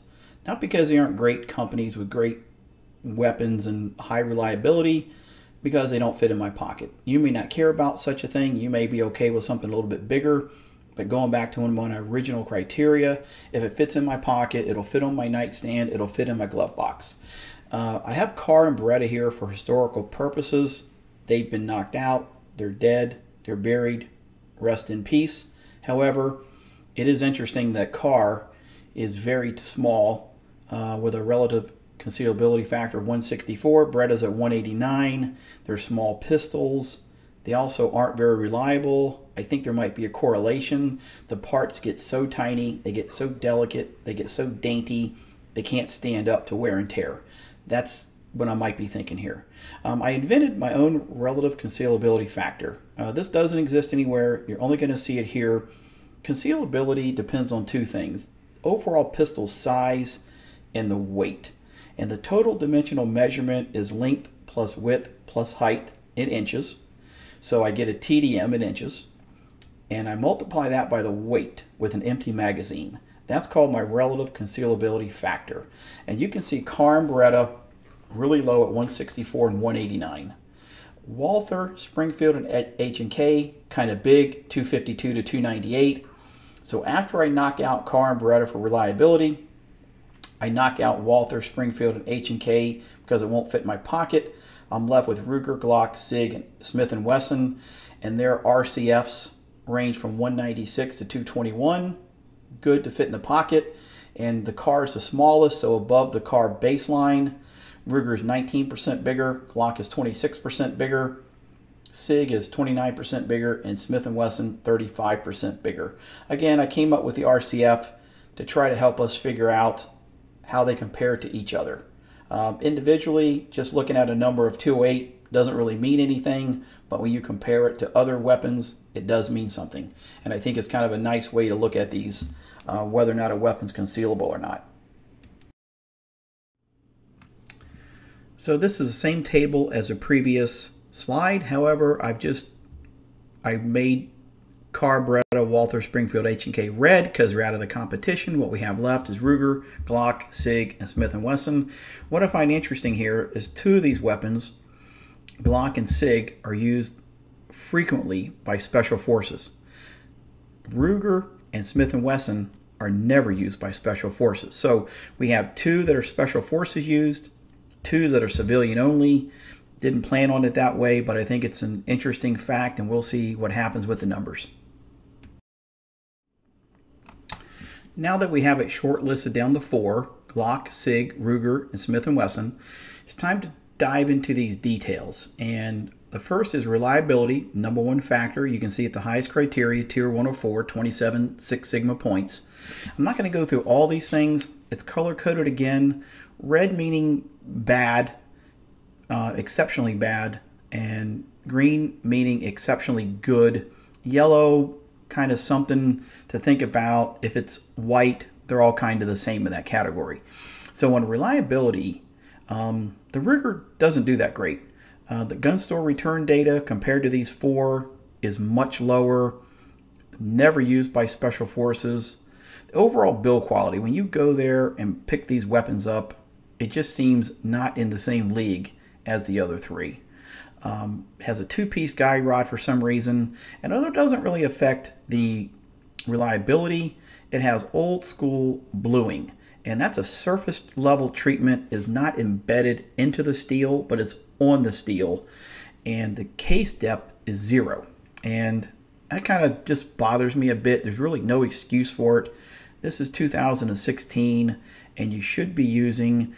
Not because they aren't great companies with great weapons and high reliability, because they don't fit in my pocket. You may not care about such a thing. You may be okay with something a little bit bigger, but going back to one of my original criteria, if it fits in my pocket, it'll fit on my nightstand, it'll fit in my glove box. I have Kahr and Beretta here for historical purposes. They've been knocked out, they're dead, they're buried, rest in peace. However, it is interesting that Kahr is very small with a relative concealability factor of 164. Beretta's at 189. They're small pistols. They also aren't very reliable. I think there might be a correlation. The parts get so tiny, they get so delicate, they get so dainty, they can't stand up to wear and tear. That's what I might be thinking here. I invented my own relative concealability factor. This doesn't exist anywhere. You're only going to see it here. Concealability depends on two things: overall pistol size and the weight. And the total dimensional measurement is length plus width plus height in inches. So I get a TDM in inches, and I multiply that by the weight with an empty magazine. That's called my relative concealability factor. And you can see Kahr and Beretta really low at 164 and 189. Walther, Springfield, and H&K kind of big, 252 to 298. So after I knock out Kahr and Beretta for reliability, I knock out Walther, Springfield, and H&K because it won't fit in my pocket. I'm left with Ruger, Glock, Sig, and Smith & Wesson, and their RCFs range from 196 to 221. Good to fit in the pocket. And the Kahr is the smallest, so above the Kahr baseline. Ruger is 19% bigger, Glock is 26% bigger, Sig is 29% bigger, and Smith & Wesson 35% bigger. Again, I came up with the RCF to try to help us figure out how they compare to each other. Individually, just looking at a number of 208 doesn't really mean anything, but when you compare it to other weapons, it does mean something. And I think it's kind of a nice way to look at these, whether or not a weapon's concealable or not. So this is the same table as a previous slide. However, I made Kahr, Beretta, Walther, Springfield, H&K red because we're out of the competition. What we have left is Ruger, Glock, Sig, and Smith & Wesson. What I find interesting here is two of these weapons, Glock and Sig, are used frequently by special forces. Ruger and Smith & Wesson are never used by special forces. So we have two that are special forces used, two that are civilian only. Didn't plan on it that way, but I think it's an interesting fact, and we'll see what happens with the numbers. Now that we have it shortlisted down to 4, Glock, Sig, Ruger, and Smith & Wesson, it's time to dive into these details. And the first is reliability, #1 factor. You can see at the highest criteria, tier 104, 27 Six Sigma points. I'm not going to go through all these things. It's color-coded again. Red meaning bad, exceptionally bad, and green meaning exceptionally good. Yellow, kind of something to think about. If it's white, they're all kind of the same in that category. So on reliability, the Ruger doesn't do that great. The gun store return data compared to these 4 is much lower, never used by special forces. The overall build quality, when you go there and pick these weapons up, it just seems not in the same league as the other 3. Has a 2-piece guide rod for some reason, and although it doesn't really affect the reliability, it has old school bluing, and that's a surface level treatment, is not embedded into the steel, but it's on the steel, and the case depth is 0, and that kind of just bothers me a bit. There's really no excuse for it. This is 2016, and you should be using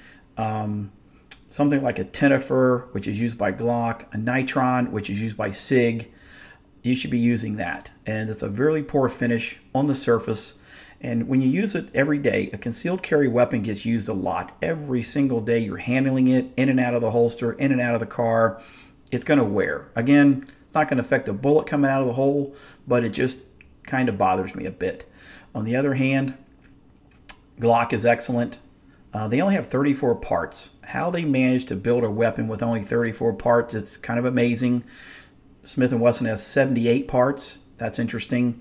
something like a Tenifer, which is used by Glock, a Nitron, which is used by Sig. You should be using that. And it's a very poor finish on the surface. And when you use it every day, a concealed carry weapon gets used a lot. Every single day you're handling it in and out of the holster, in and out of the car. It's going to wear. Again, it's not going to affect a bullet coming out of the hole, but it just kind of bothers me a bit. On the other hand, Glock is excellent. They only have 34 parts. How they managed to build a weapon with only 34 parts, it's kind of amazing. Smith & Wesson has 78 parts. That's interesting.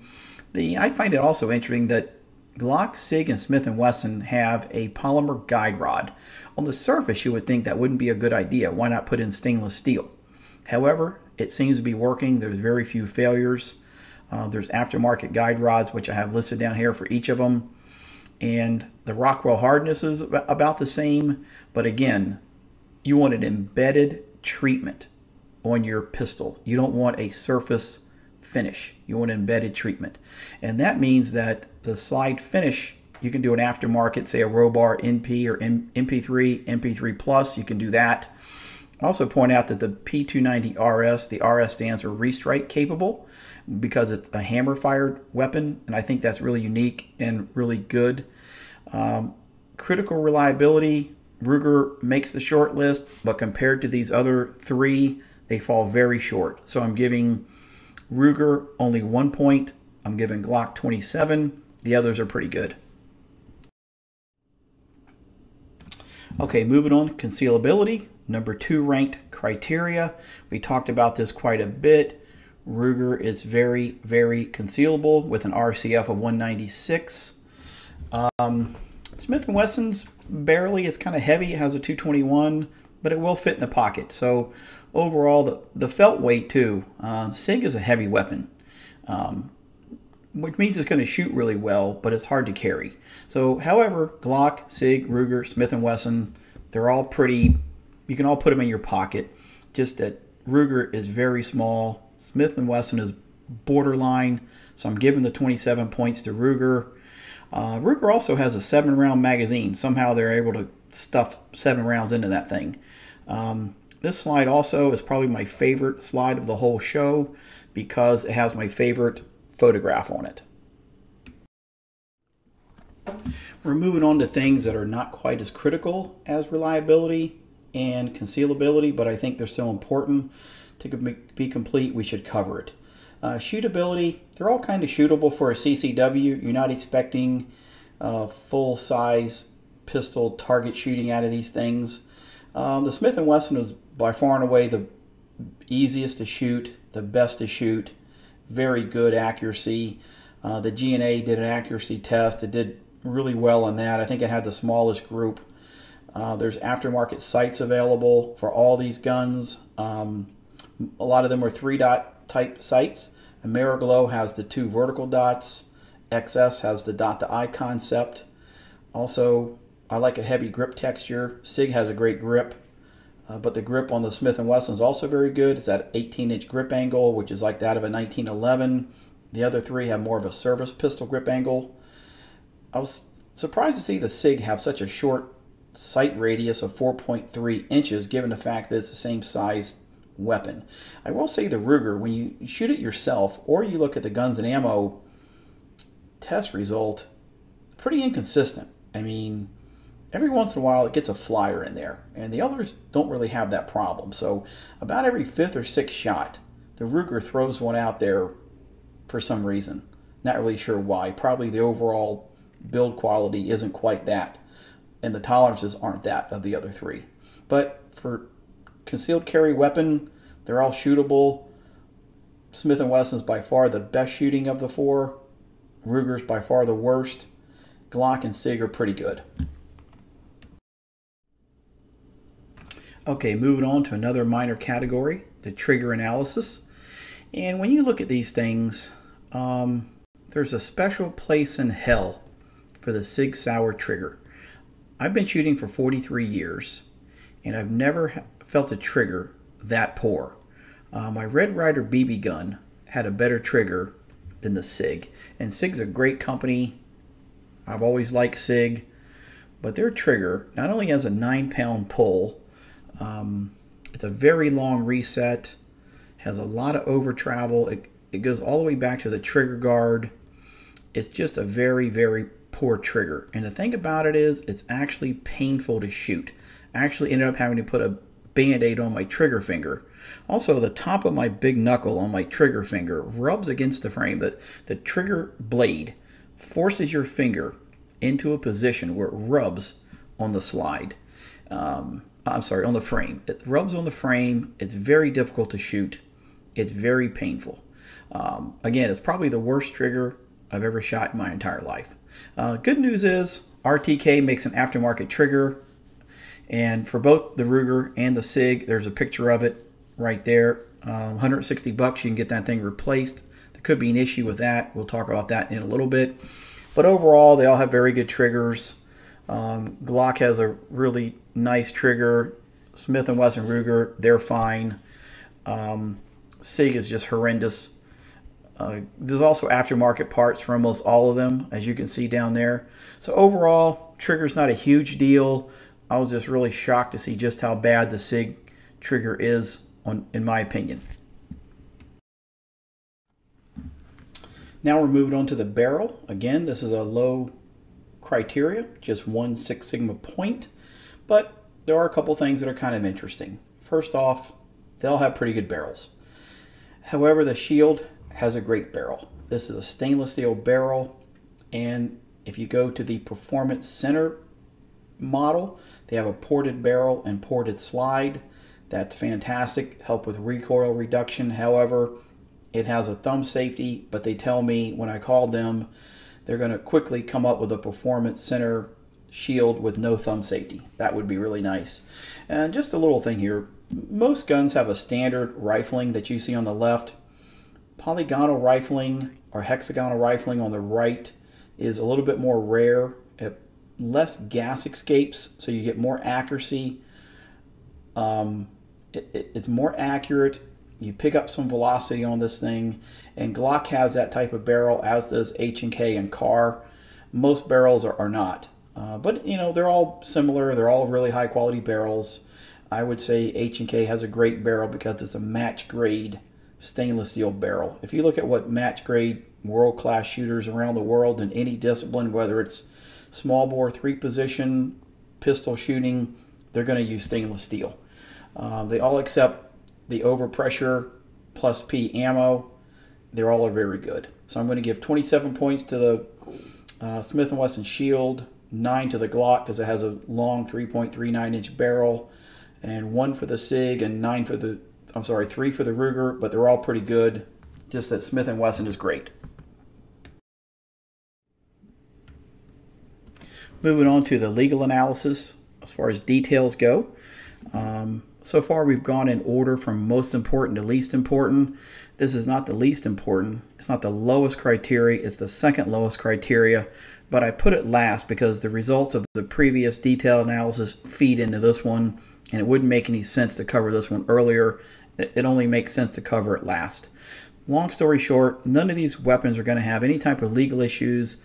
I find it also interesting that Glock, Sig, and Smith & Wesson have a polymer guide rod. On the surface, you would think that wouldn't be a good idea. Why not put in stainless steel? However, it seems to be working. There's very few failures. There's aftermarket guide rods, which I have listed down here for each of them. And the Rockwell hardness is about the same, but again, you want an embedded treatment on your pistol. You don't want a surface finish. You want embedded treatment. And that means that the slide finish, you can do an aftermarket, say a Robar NP or MP3, MP3 Plus, you can do that. I also point out that the P290RS, the RS stands for restrike capable because it's a hammer fired weapon, and I think that's really unique and really good. Critical reliability, Ruger makes the short list, but compared to these other three, they fall very short. So I'm giving Ruger only 1 point. I'm giving Glock 27. The others are pretty good. Okay, moving on, concealability. Number 2 ranked criteria. We talked about this quite a bit. Ruger is very, very concealable with an RCF of 196. Smith & Wesson's barely, it's kind of heavy, it has a 221, but it will fit in the pocket. So overall, the felt weight too. Sig is a heavy weapon, which means it's going to shoot really well, but it's hard to carry. So however, Glock, Sig, Ruger, Smith & Wesson, they're all pretty, you can all put them in your pocket. Just that Ruger is very small, Smith & Wesson is borderline, so I'm giving the 27 points to Ruger. Ruger also has a 7-round magazine. Somehow they're able to stuff 7 rounds into that thing. This slide also is probably my favorite slide of the whole show because it has my favorite photograph on it. We're moving on to things that are not quite as critical as reliability and concealability, but I think they're so important to be complete, we should cover it. Shootability, they're all kind of shootable for a CCW. You're not expecting full-size pistol target shooting out of these things. The Smith & Wesson is by far and away the easiest to shoot, the best to shoot, very good accuracy. The G&A did an accuracy test. It did really well on that. I think it had the smallest group. There's aftermarket sights available for all these guns. A lot of them are 3-dot type sights. AmeriGlow has the 2 vertical dots. XS has the dot-to-eye concept. Also, I like a heavy grip texture. Sig has a great grip, but the grip on the Smith & Wesson is also very good. It's at 18-inch grip angle, which is like that of a 1911. The other 3 have more of a service pistol grip angle. I was surprised to see the Sig have such a short sight radius of 4.3 inches, given the fact that it's the same size weapon. I will say the Ruger, when you shoot it yourself or you look at the Guns and Ammo test result, pretty inconsistent. I mean, every once in a while it gets a flyer in there, and the others don't really have that problem. So about every 5th or 6th shot, the Ruger throws one out there for some reason. Not really sure why. Probably the overall build quality isn't quite that, and the tolerances aren't that of the other 3. But for concealed carry weapon, they're all shootable. Smith & Wesson's by far the best shooting of the 4. Ruger's by far the worst. Glock and Sig are pretty good. Okay, moving on to another minor category, the trigger analysis. And when you look at these things, there's a special place in hell for the Sig Sauer trigger. I've been shooting for 43 years, and I've never felt a trigger that poor. My Red Ryder BB gun had a better trigger than the Sig, and Sig's a great company. I've always liked Sig, but their trigger not only has a 9-pound pull, it's a very long reset, has a lot of over travel. It goes all the way back to the trigger guard. It's just a very, very poor trigger. And the thing about it is, it's actually painful to shoot. I actually ended up having to put a Band-Aid on my trigger finger. Also, the top of my big knuckle on my trigger finger rubs against the frame. The trigger blade forces your finger into a position where it rubs on the slide. I'm sorry, on the frame. It rubs on the frame. It's very difficult to shoot. It's very painful. Again, it's probably the worst trigger I've ever shot in my entire life. Good news is RTK makes an aftermarket trigger, and for both the Ruger and the Sig, there's a picture of it right there. 160 bucks, you can get that thing replaced. The could be an issue with that. We'll talk about that in a little bit. But overall, they all have very good triggers. Glock has a really nice trigger. Smith & Wesson Ruger, they're fine. Sig is just horrendous. There's also aftermarket parts for almost all of them, as you can see down there. So overall, trigger's not a huge deal. I was just really shocked to see just how bad the Sig trigger is, in my opinion. Now we're moving on to the barrel. Again, this is a low criteria, just 1 Six Sigma point, but there are a couple things that are kind of interesting. First off, they all have pretty good barrels. However, the Shield has a great barrel. This is a stainless steel barrel, and if you go to the Performance Center model, they have a ported barrel and ported slide. That's fantastic, help with recoil reduction. However, it has a thumb safety, but they tell me when I called them, they're going to quickly come up with a Performance Center Shield with no thumb safety. That would be really nice. And just a little thing here, most guns have a standard rifling that you see on the left. Polygonal rifling or hexagonal rifling on the right is a little bit more rare. Less gas escapes, so you get more accuracy. It's more accurate. You pick up some velocity on this thing, and Glock has that type of barrel, as does H&K and Kahr. Most barrels are not. But, you know, they're all similar. They're all really high-quality barrels. I would say H&K has a great barrel because it's a match-grade stainless steel barrel. If you look at what match-grade world-class shooters around the world in any discipline, whether it's small bore 3-position pistol shooting, they're going to use stainless steel. They all accept the overpressure plus P ammo. They're all very good. So I'm going to give 27 points to the Smith & Wesson Shield, 9 to the Glock because it has a long 3.39-inch barrel, and 1 for the Sig and 3 for the Ruger, but they're all pretty good. Just that Smith & Wesson is great. Moving on to the legal analysis as far as details go. So far we've gone in order from most important to least important. This is not the least important. It's not the lowest criteria. It's the second lowest criteria. But I put it last because the results of the previous detailed analysis feed into this one, and it wouldn't make any sense to cover this one earlier. It only makes sense to cover it last. Long story short, none of these weapons are going to have any type of legal issues.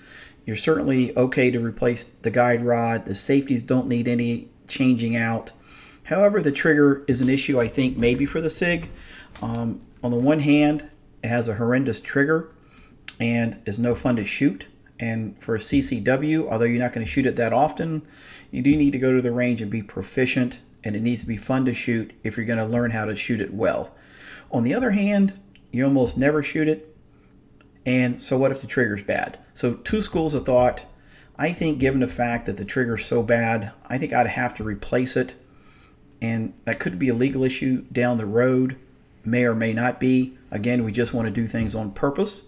You're certainly okay to replace the guide rod. The safeties don't need any changing out. However, the trigger is an issue, I think, maybe for the Sig. On the one hand, it has a horrendous trigger and is no fun to shoot. And for a CCW, although you're not going to shoot it that often, you do need to go to the range and be proficient, and it needs to be fun to shoot if you're going to learn how to shoot it well. On the other hand, you almost never shoot it, and so what if the trigger's bad? So two schools of thought. I think given the fact that the trigger's so bad, I think I'd have to replace it, and that could be a legal issue down the road, may or may not be. Again, we just want to do things on purpose.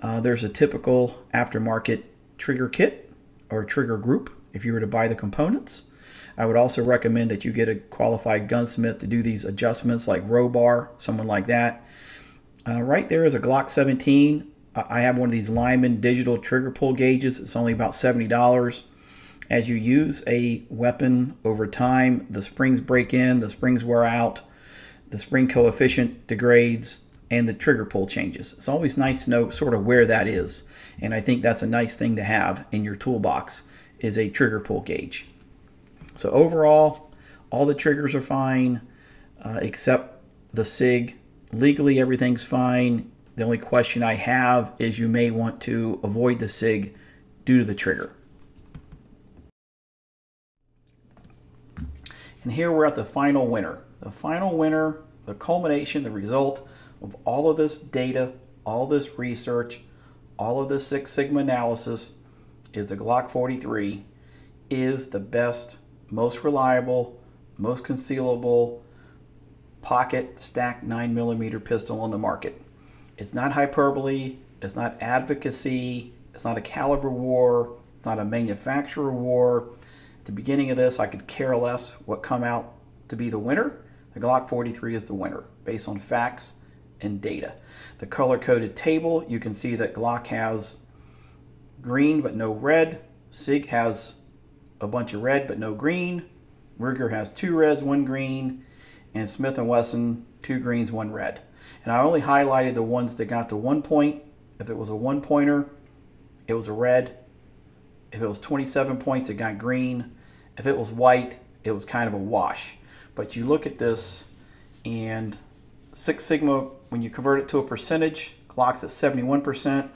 There's a typical aftermarket trigger kit or trigger group if you were to buy the components. I would also recommend that you get a qualified gunsmith to do these adjustments, like Robar, someone like that. Right there is a Glock 17. I have one of these Lyman digital trigger pull gauges. It's only about $70. As you use a weapon over time, the springs break in, the springs wear out, the spring coefficient degrades, and the trigger pull changes. It's always nice to know sort of where that is, and I think that's a nice thing to have in your toolbox, is a trigger pull gauge. So overall, all the triggers are fine except the Sig. Legally, everything's fine. The only question I have is you may want to avoid the Sig due to the trigger. And here we're at the final winner. The final winner, the culmination, the result of all of this data, all this research, all of this Six Sigma analysis is the Glock 43 is the best, most reliable, most concealable pocket stacked 9mm pistol on the market. It's not hyperbole, it's not advocacy, it's not a caliber war, it's not a manufacturer war. At the beginning of this, I could care less what come out to be the winner. The Glock 43 is the winner based on facts and data. The color-coded table, you can see that Glock has green but no red. Sig has a bunch of red but no green. Ruger has 2 reds, 1 green. And Smith & Wesson, 2 greens, 1 red. And I only highlighted the ones that got the 1 point. If it was a 1-pointer, it was a red. If it was 27 points, it got green. If it was white, it was kind of a wash. But you look at this, and Six Sigma, when you convert it to a percentage, Glock's at 71%,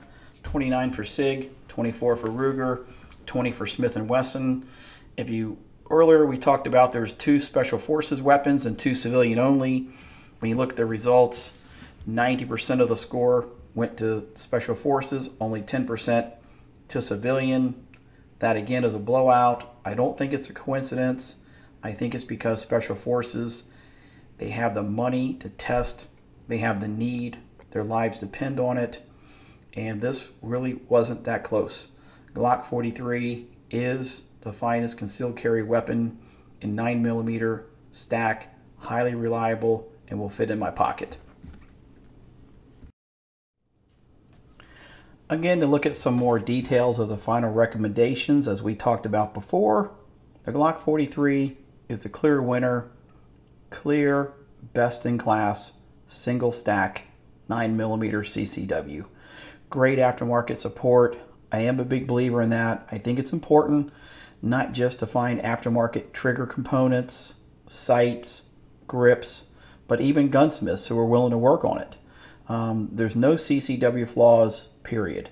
29 for Sig, 24 for Ruger, 20 for Smith & Wesson. Earlier we talked about there's 2 special forces weapons and 2 civilian only. When you look at the results, 90% of the score went to special forces, only 10% to civilian. That again is a blowout. I don't think it's a coincidence. I think it's because special forces, they have the money to test, they have the need, their lives depend on it, and this really wasn't that close. Glock 43 is the finest concealed carry weapon in 9mm stack, highly reliable, and will fit in my pocket. Again, to look at some more details of the final recommendations, as we talked about before, the Glock 43 is the clear winner, clear, best-in-class, single stack, 9mm CCW. Great aftermarket support. I am a big believer in that. I think it's important not just to find aftermarket trigger components, sights, grips, but even gunsmiths who are willing to work on it. There's no CCW flaws, period.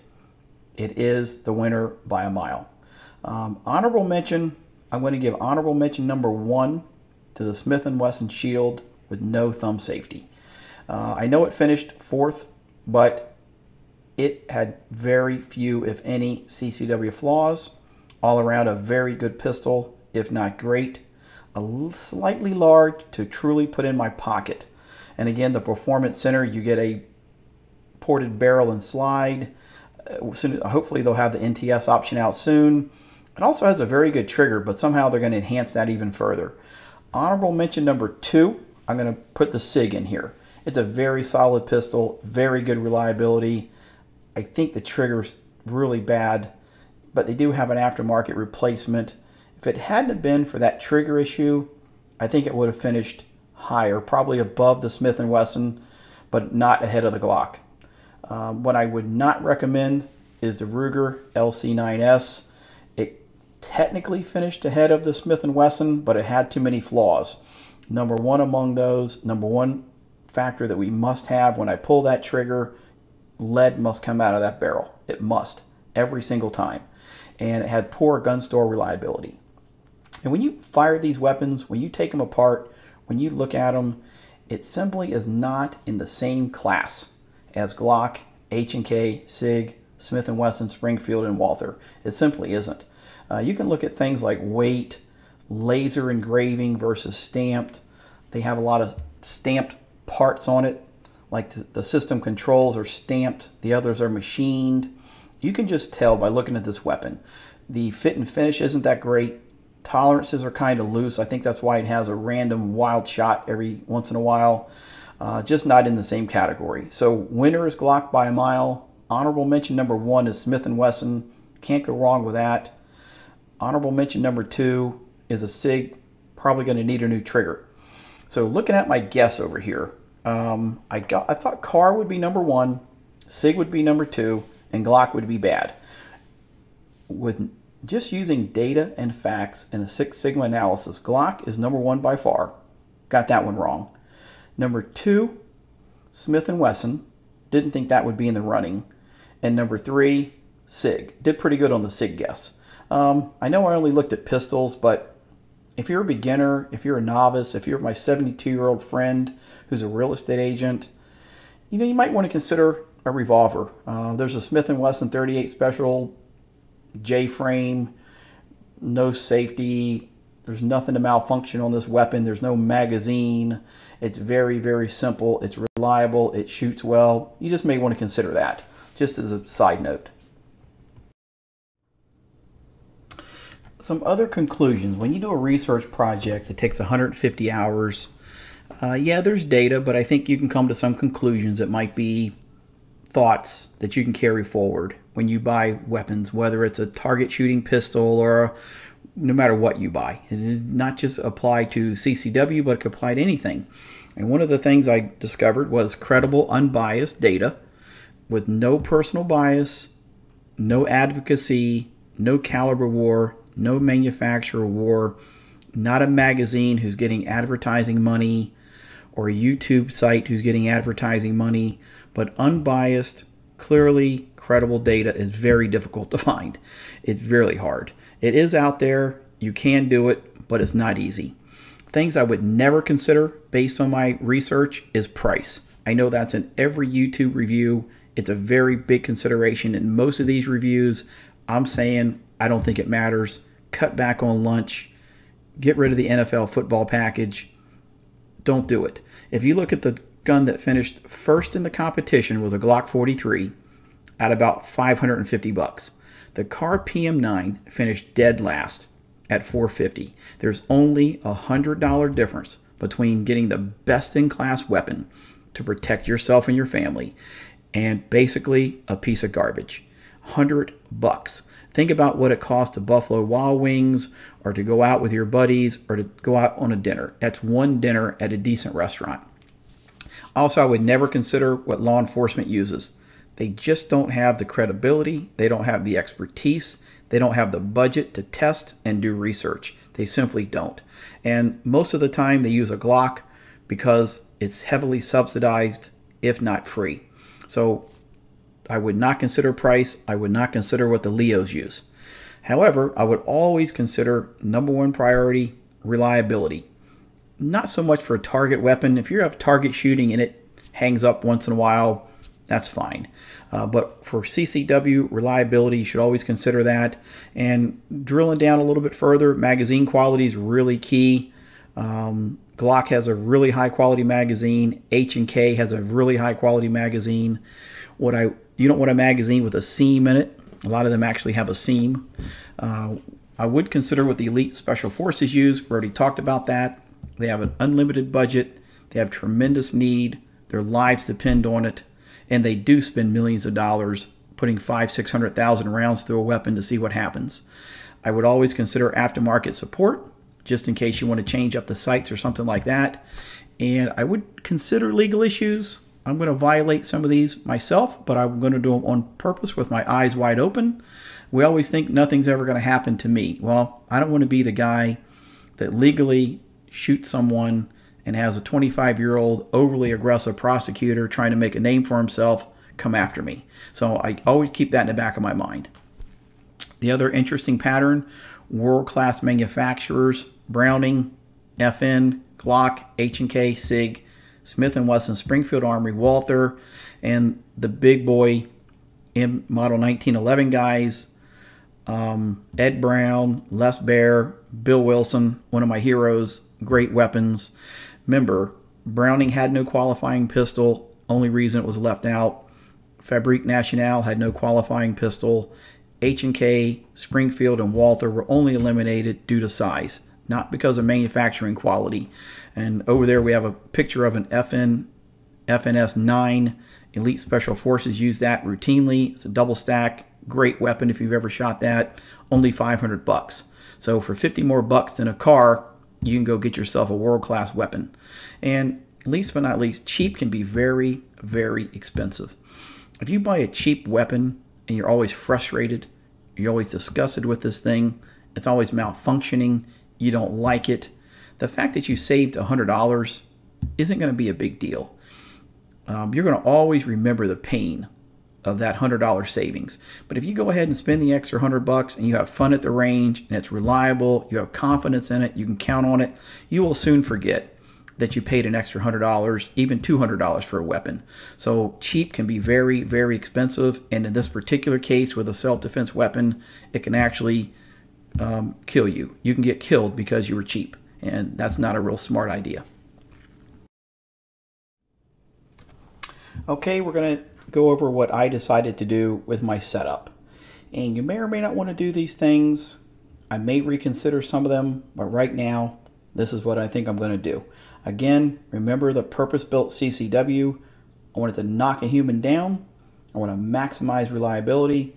It is the winner by a mile. Honorable mention, I'm going to give honorable mention number 1 to the Smith & Wesson Shield with no thumb safety. I know it finished 4th, but it had very few, if any, CCW flaws. All around a very good pistol, if not great. Slightly large to truly put in my pocket. And again, the Performance Center, you get a ported barrel and slide. Hopefully they'll have the NTS option out soon. It also has a very good trigger, but somehow they're going to enhance that even further. Honorable mention number 2, I'm going to put the Sig in here. It's a very solid pistol, very good reliability. I think the trigger's really bad, but they do have an aftermarket replacement. If it hadn't been for that trigger issue, I think it would have finished higher, probably above the Smith & Wesson, but not ahead of the Glock. What I would not recommend is the Ruger LC9S. It technically finished ahead of the Smith & Wesson, but it had too many flaws. Number 1 among those, number 1 factor that we must have when I pull that trigger, lead must come out of that barrel. It must, every single time. And it had poor gun store reliability. And when you fire these weapons, when you take them apart, when you look at them, it simply is not in the same class as Glock, H&K, Sig, Smith & Wesson, Springfield, and Walther. It simply isn't. You can look at things like weight, laser engraving versus stamped. They have a lot of stamped parts on it, like the system controls are stamped, the others are machined. You can just tell by looking at this weapon. The fit and finish isn't that great. Tolerances are kind of loose. I think that's why it has a random wild shot every once in a while. Just not in the same category. So winner is Glock by a mile. Honorable mention number 1 is Smith & Wesson. Can't go wrong with that. Honorable mention number 2 is a Sig. Probably going to need a new trigger. So looking at my guess over here, I thought Kahr would be number 1, Sig would be number 2, and Glock would be bad. With just using data and facts in a Six Sigma analysis, Glock is number 1 by far. Got that one wrong. Number 2, Smith & Wesson. Didn't think that would be in the running. And number 3, Sig. Did pretty good on the Sig guess. I know I only looked at pistols, but if you're a beginner, if you're a novice, if you're my 72-year-old friend who's a real estate agent, you might want to consider a revolver. There's a Smith & Wesson 38 Special J-frame, no safety. There's nothing to malfunction on this weapon. There's no magazine. It's very, very simple. It's reliable. It shoots well. You just may want to consider that, just as a side note. Some other conclusions. When you do a research project that takes 150 hours, Yeah, there's data, but I think you can come to some conclusions that might be thoughts that you can carry forward when you buy weapons, whether it's a target shooting pistol or no matter what you buy. It is not just apply to CCW, but it could apply to anything. And one of the things I discovered was credible, unbiased data with no personal bias, no advocacy, no caliber war, no manufacturer war, not a magazine who's getting advertising money or a YouTube site who's getting advertising money, but unbiased, clearly credible data is very difficult to find. It's really hard. It is out there. You can do it, but it's not easy. Things I would never consider based on my research is price. I know that's in every YouTube review. It's a very big consideration in most of these reviews. I'm saying I don't think it matters. Cut back on lunch. Get rid of the NFL football package. Don't do it. If you look at the gun that finished first in the competition was a Glock 43 at about $550. The Kahr PM9 finished dead last at $450. There's only a $100 difference between getting the best-in-class weapon to protect yourself and your family and basically a piece of garbage. $100. Think about what it costs to Buffalo Wild Wings or to go out with your buddies or to go out on a dinner. That's one dinner at a decent restaurant. Also, I would never consider what law enforcement uses. They just don't have the credibility. They don't have the expertise. They don't have the budget to test and do research. They simply don't. And most of the time they use a Glock because it's heavily subsidized, if not free. So I would not consider price. I would not consider what the Leos use. However, I would always consider number one priority, reliability. Not so much for a target weapon. If you have target shooting and it hangs up once in a while, that's fine. But for CCW, reliability, you should always consider that. And drilling down a little bit further, magazine quality is really key. Glock has a really high quality magazine. H&K has a really high quality magazine. You don't want a magazine with a seam in it. A lot of them actually have a seam. I would consider what the Elite Special Forces use. We already talked about that. They have an unlimited budget. They have tremendous need. Their lives depend on it. And they do spend millions of dollars putting 500,000-600,000 rounds through a weapon to see what happens. I would always consider aftermarket support, just in case you want to change up the sights or something like that. And I would consider legal issues. I'm going to violate some of these myself, but I'm going to do them on purpose with my eyes wide open. We always think nothing's ever going to happen to me. Well, I don't want to be the guy that legally shoots someone and has a 25-year-old overly aggressive prosecutor trying to make a name for himself come after me. So I always keep that in the back of my mind. The other interesting pattern, world-class manufacturers, Browning, FN, Glock, H&K, Sig, Smith & Wesson, Springfield Armory, Walther, and the big boy in model 1911 guys, Ed Brown, Les Bear, Bill Wilson, one of my heroes, great weapons. Remember, Browning had no qualifying pistol, only reason it was left out. Fabrique Nationale had no qualifying pistol. H&K, Springfield, and Walther were only eliminated due to size, not because of manufacturing quality. And over there we have a picture of an FNS 9. Elite Special Forces use that routinely. It's a double stack, great weapon if you've ever shot that. Only $500. So for 50 more bucks than a car, you can go get yourself a world-class weapon. And least but not least, cheap can be very, very expensive. If you buy a cheap weapon and you're always frustrated, you're always disgusted with this thing, it's always malfunctioning, you don't like it, the fact that you saved $100 isn't going to be a big deal. You're going to always remember the pain of that $100 savings. But if you go ahead and spend the extra $100 and you have fun at the range and it's reliable, you have confidence in it, you can count on it, you will soon forget that you paid an extra $100, even $200 for a weapon. So cheap can be very, very expensive. And in this particular case with a self-defense weapon, it can actually kill you. You can get killed because you were cheap. And that's not a real smart idea. Okay, we're going to go over what I decided to do with my setup. And you may or may not want to do these things. I may reconsider some of them, but right now this is what I think I'm going to do. Again, remember the purpose-built CCW. I want it to knock a human down. I want to maximize reliability,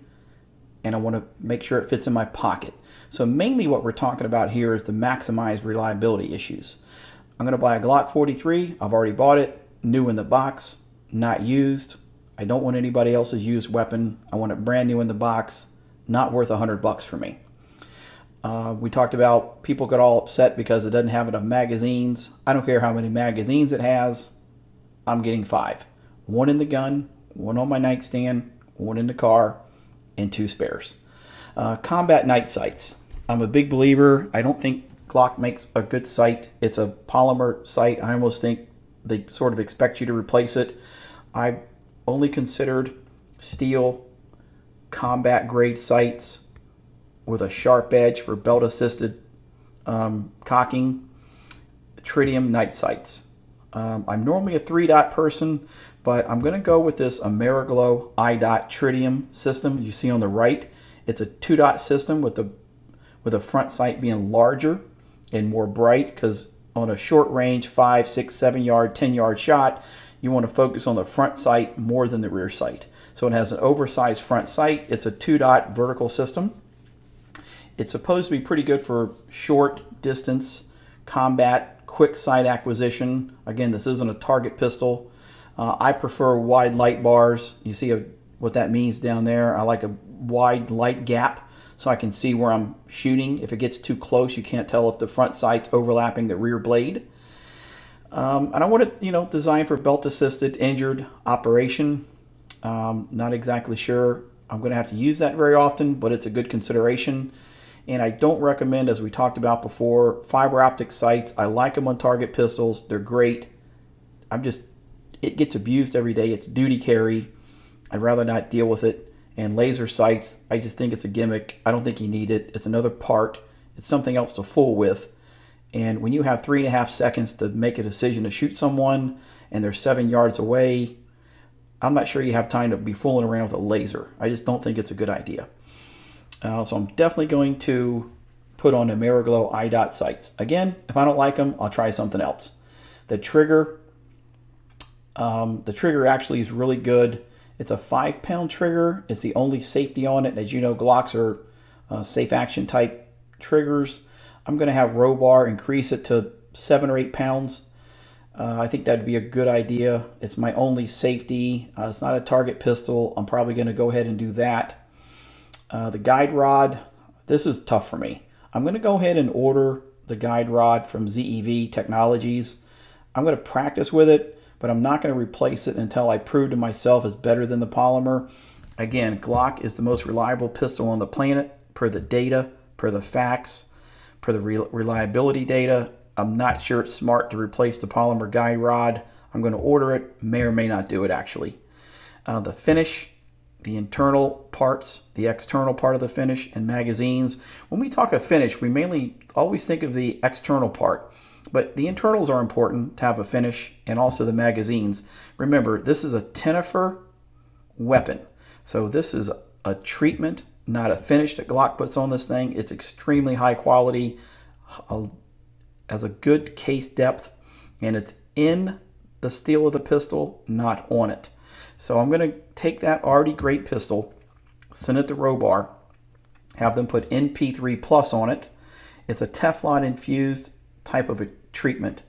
and I want to make sure it fits in my pocket. So mainly what we're talking about here is the maximize reliability issues. I'm going to buy a Glock 43. I've already bought it, new in the box, not used. I don't want anybody else's used weapon. I want it brand new in the box, not worth $100 for me. We talked about people get all upset because it doesn't have enough magazines. I don't care how many magazines it has. I'm getting 5. 1 in the gun, 1 on my nightstand, 1 in the car, and 2 spares. Combat night sights. I'm a big believer. I don't think Glock makes a good sight. It's a polymer sight. I almost think they sort of expect you to replace it. I've only considered steel combat grade sights with a sharp edge for belt assisted cocking. Tritium night sights. I'm normally a 3-dot person, but I'm going to go with this Ameriglow I-dot tritium system you see on the right. It's a 2-dot system with the front sight being larger and more bright, because on a short range 5, 6, 7 yard, 10-yard shot, you want to focus on the front sight more than the rear sight. So it has an oversized front sight. It's a 2-dot vertical system. It's supposed to be pretty good for short distance combat, quick sight acquisition. Again, this isn't a target pistol. I prefer wide light bars. You see what that means down there. I like a wide light gap so I can see where I'm shooting. If it gets too close, you can't tell if the front sight's overlapping the rear blade. And I want it, designed for belt-assisted injured operation. Not exactly sure I'm going to have to use that very often, but it's a good consideration. And I don't recommend, as we talked about before, fiber optic sights. I like them on target pistols. They're great. It gets abused every day. It's duty carry. I'd rather not deal with it. And laser sights, I just think it's a gimmick. I don't think you need it. It's another part. It's something else to fool with. And when you have 3.5 seconds to make a decision to shoot someone and they're 7 yards away, I'm not sure you have time to be fooling around with a laser. I just don't think it's a good idea. So I'm definitely going to put on Ameriglow I-dot sights. Again, if I don't like them, I'll try something else. The trigger actually is really good. It's a 5-pound trigger. It's the only safety on it. As you know, Glocks are safe action type triggers. I'm going to have Robar increase it to 7 or 8 pounds. I think that'd be a good idea. It's my only safety. It's not a target pistol. I'm probably going to go ahead and do that. The guide rod, this is tough for me. I'm going to go ahead and order the guide rod from ZEV Technologies. I'm going to practice with it, but I'm not going to replace it until I prove to myself it's better than the polymer. Again, Glock is the most reliable pistol on the planet per the data, per the facts, per the reliability data. I'm not sure it's smart to replace the polymer guide rod. I'm going to order it, may or may not do it actually. The finish, the internal parts, the external part of the finish, and magazines. When we talk of finish, we mainly always think of the external part, but the internals are important to have a finish, and also the magazines. Remember, this is a Tenifer weapon, so this is a treatment, not a finish that Glock puts on this thing. It's extremely high quality, has a good case depth, and it's in the steel of the pistol, not on it. So I'm going to take that already great pistol, send it to Robar, have them put NP3 Plus on it. It's a Teflon infused type of a treatment.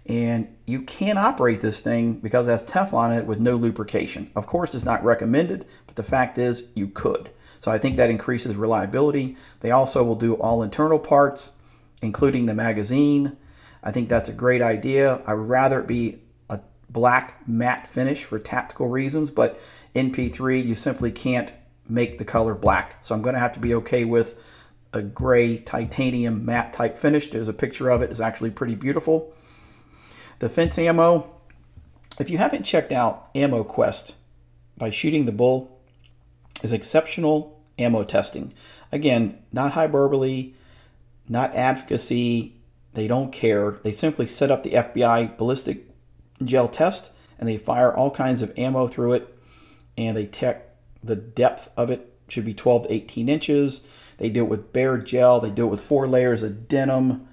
And you can't operate this thing because it has Teflon in it with no lubrication. Of course, it's not recommended, but the fact is you could. So I think that increases reliability. They also will do all internal parts, including the magazine. I think that's a great idea. I would rather it be a black matte finish for tactical reasons, but NP3, you simply can't make the color black. So I'm going to have to be okay with a gray titanium matte type finish. There's a picture of it. It's actually pretty beautiful. Defense ammo. If you haven't checked out Ammo Quest by Shooting the Bull, is exceptional ammo testing. Again, not hyperbole, not advocacy. They don't care. They simply set up the FBI ballistic gel test and they fire all kinds of ammo through it, and they check the depth of it. Should be 12 to 18 inches. They do it with bare gel. They do it with 4 layers of denim.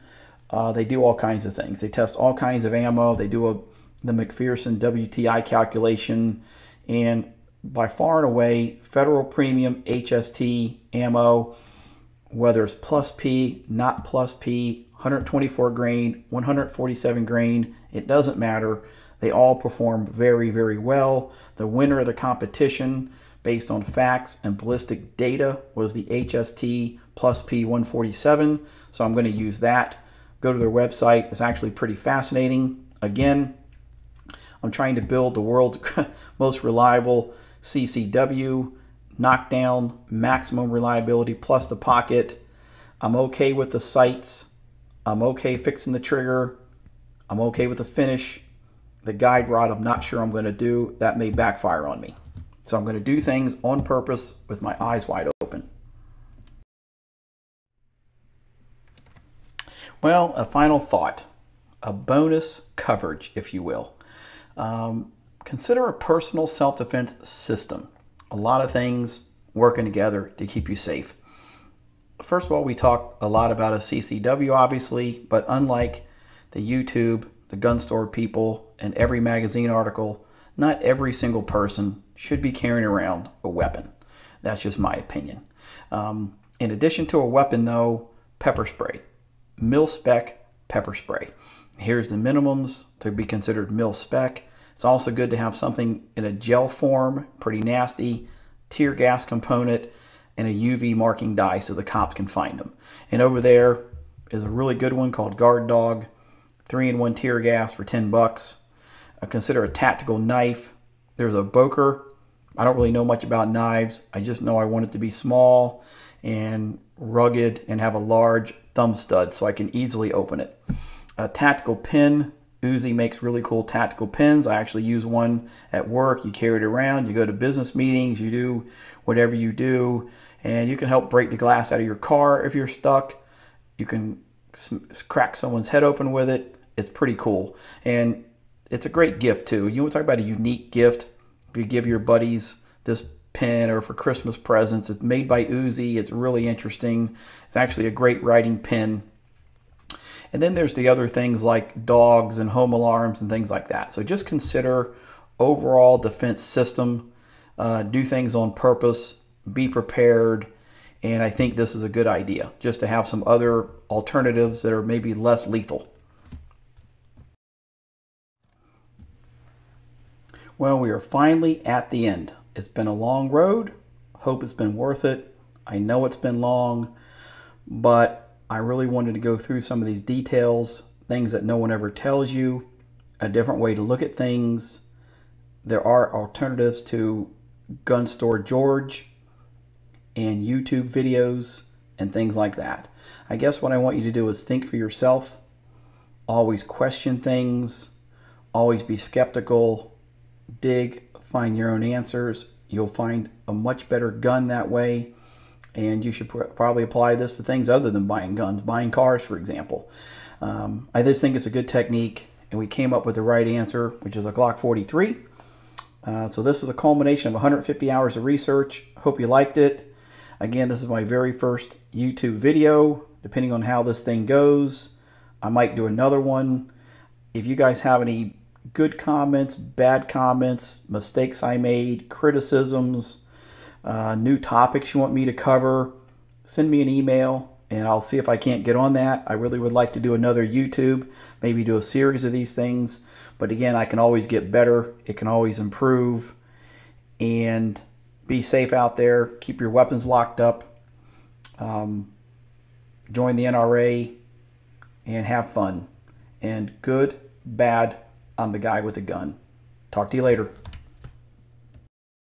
They do all kinds of things. They test all kinds of ammo. They do the McPherson WTI calculation, and by far and away, Federal Premium HST ammo, whether it's plus P, not plus P, 124 grain, 147 grain, it doesn't matter. They all perform very, very well. The winner of the competition, based on facts and ballistic data, was the HST plus P 147. So I'm going to use that. Go to their website. It's actually pretty fascinating. Again, I'm trying to build the world's most reliable CCW, knockdown, maximum reliability plus the pocket. I'm okay with the sights. I'm okay fixing the trigger. I'm okay with the finish. The guide rod, I'm not sure I'm going to do. That may backfire on me. So I'm going to do things on purpose with my eyes wide open. Well, a final thought. A bonus coverage, if you will. Consider a personal self-defense system. A lot of things working together to keep you safe. First of all, we talked a lot about a CCW, obviously, but unlike the YouTube, the gun store people, and every magazine article, not every single person should be carrying around a weapon. That's just my opinion. In addition to a weapon, though, pepper spray. Mil-spec pepper spray. Here's the minimums to be considered mil-spec. It's also good to have something in a gel form, pretty nasty, tear gas component, and a UV marking dye so the cops can find them. And over there is a really good one called Guard Dog, 3-in-1 tear gas for 10 bucks. Consider a tactical knife. There's a Boker. I don't really know much about knives. I just know I want it to be small and rugged and have a large thumb stud so I can easily open it. A tactical pin. Uzi makes really cool tactical pins. I actually use one at work. You carry it around, you go to business meetings, you do whatever you do, and you can help break the glass out of your car if you're stuck. You can crack someone's head open with it. It's pretty cool. And it's a great gift too. You want to talk about a unique gift? If you give your buddies this pin or for Christmas presents, it's made by Uzi. It's really interesting. It's actually a great writing pin. And then there's the other things like dogs and home alarms and things like that. So just consider overall defense system, do things on purpose, be prepared. And I think this is a good idea, just to have some other alternatives that are maybe less lethal. Well, we are finally at the end. It's been a long road. Hope it's been worth it. I know it's been long, but I really wanted to go through some of these details, things that no one ever tells you, a different way to look at things. There are alternatives to Gun Store George and YouTube videos and things like that. I guess what I want you to do is think for yourself, always question things, always be skeptical, dig, find your own answers. You'll find a much better gun that way. And you should probably apply this to things other than buying guns, buying cars, for example. I just think it's a good technique, and we came up with the right answer, which is a Glock 43. So this is a culmination of 150 hours of research. Hope you liked it. Again, this is my very first YouTube video. Depending on how this thing goes, I might do another one. If you guys have any good comments, bad comments, mistakes I made, criticisms, new topics you want me to cover, send me an email and I'll see if I can't get on that. I really would like to do another YouTube, maybe do a series of these things. But again, I can always get better. It can always improve. And be safe out there. Keep your weapons locked up. Join the NRA and have fun. And good, bad, I'm the guy with the gun. Talk to you later.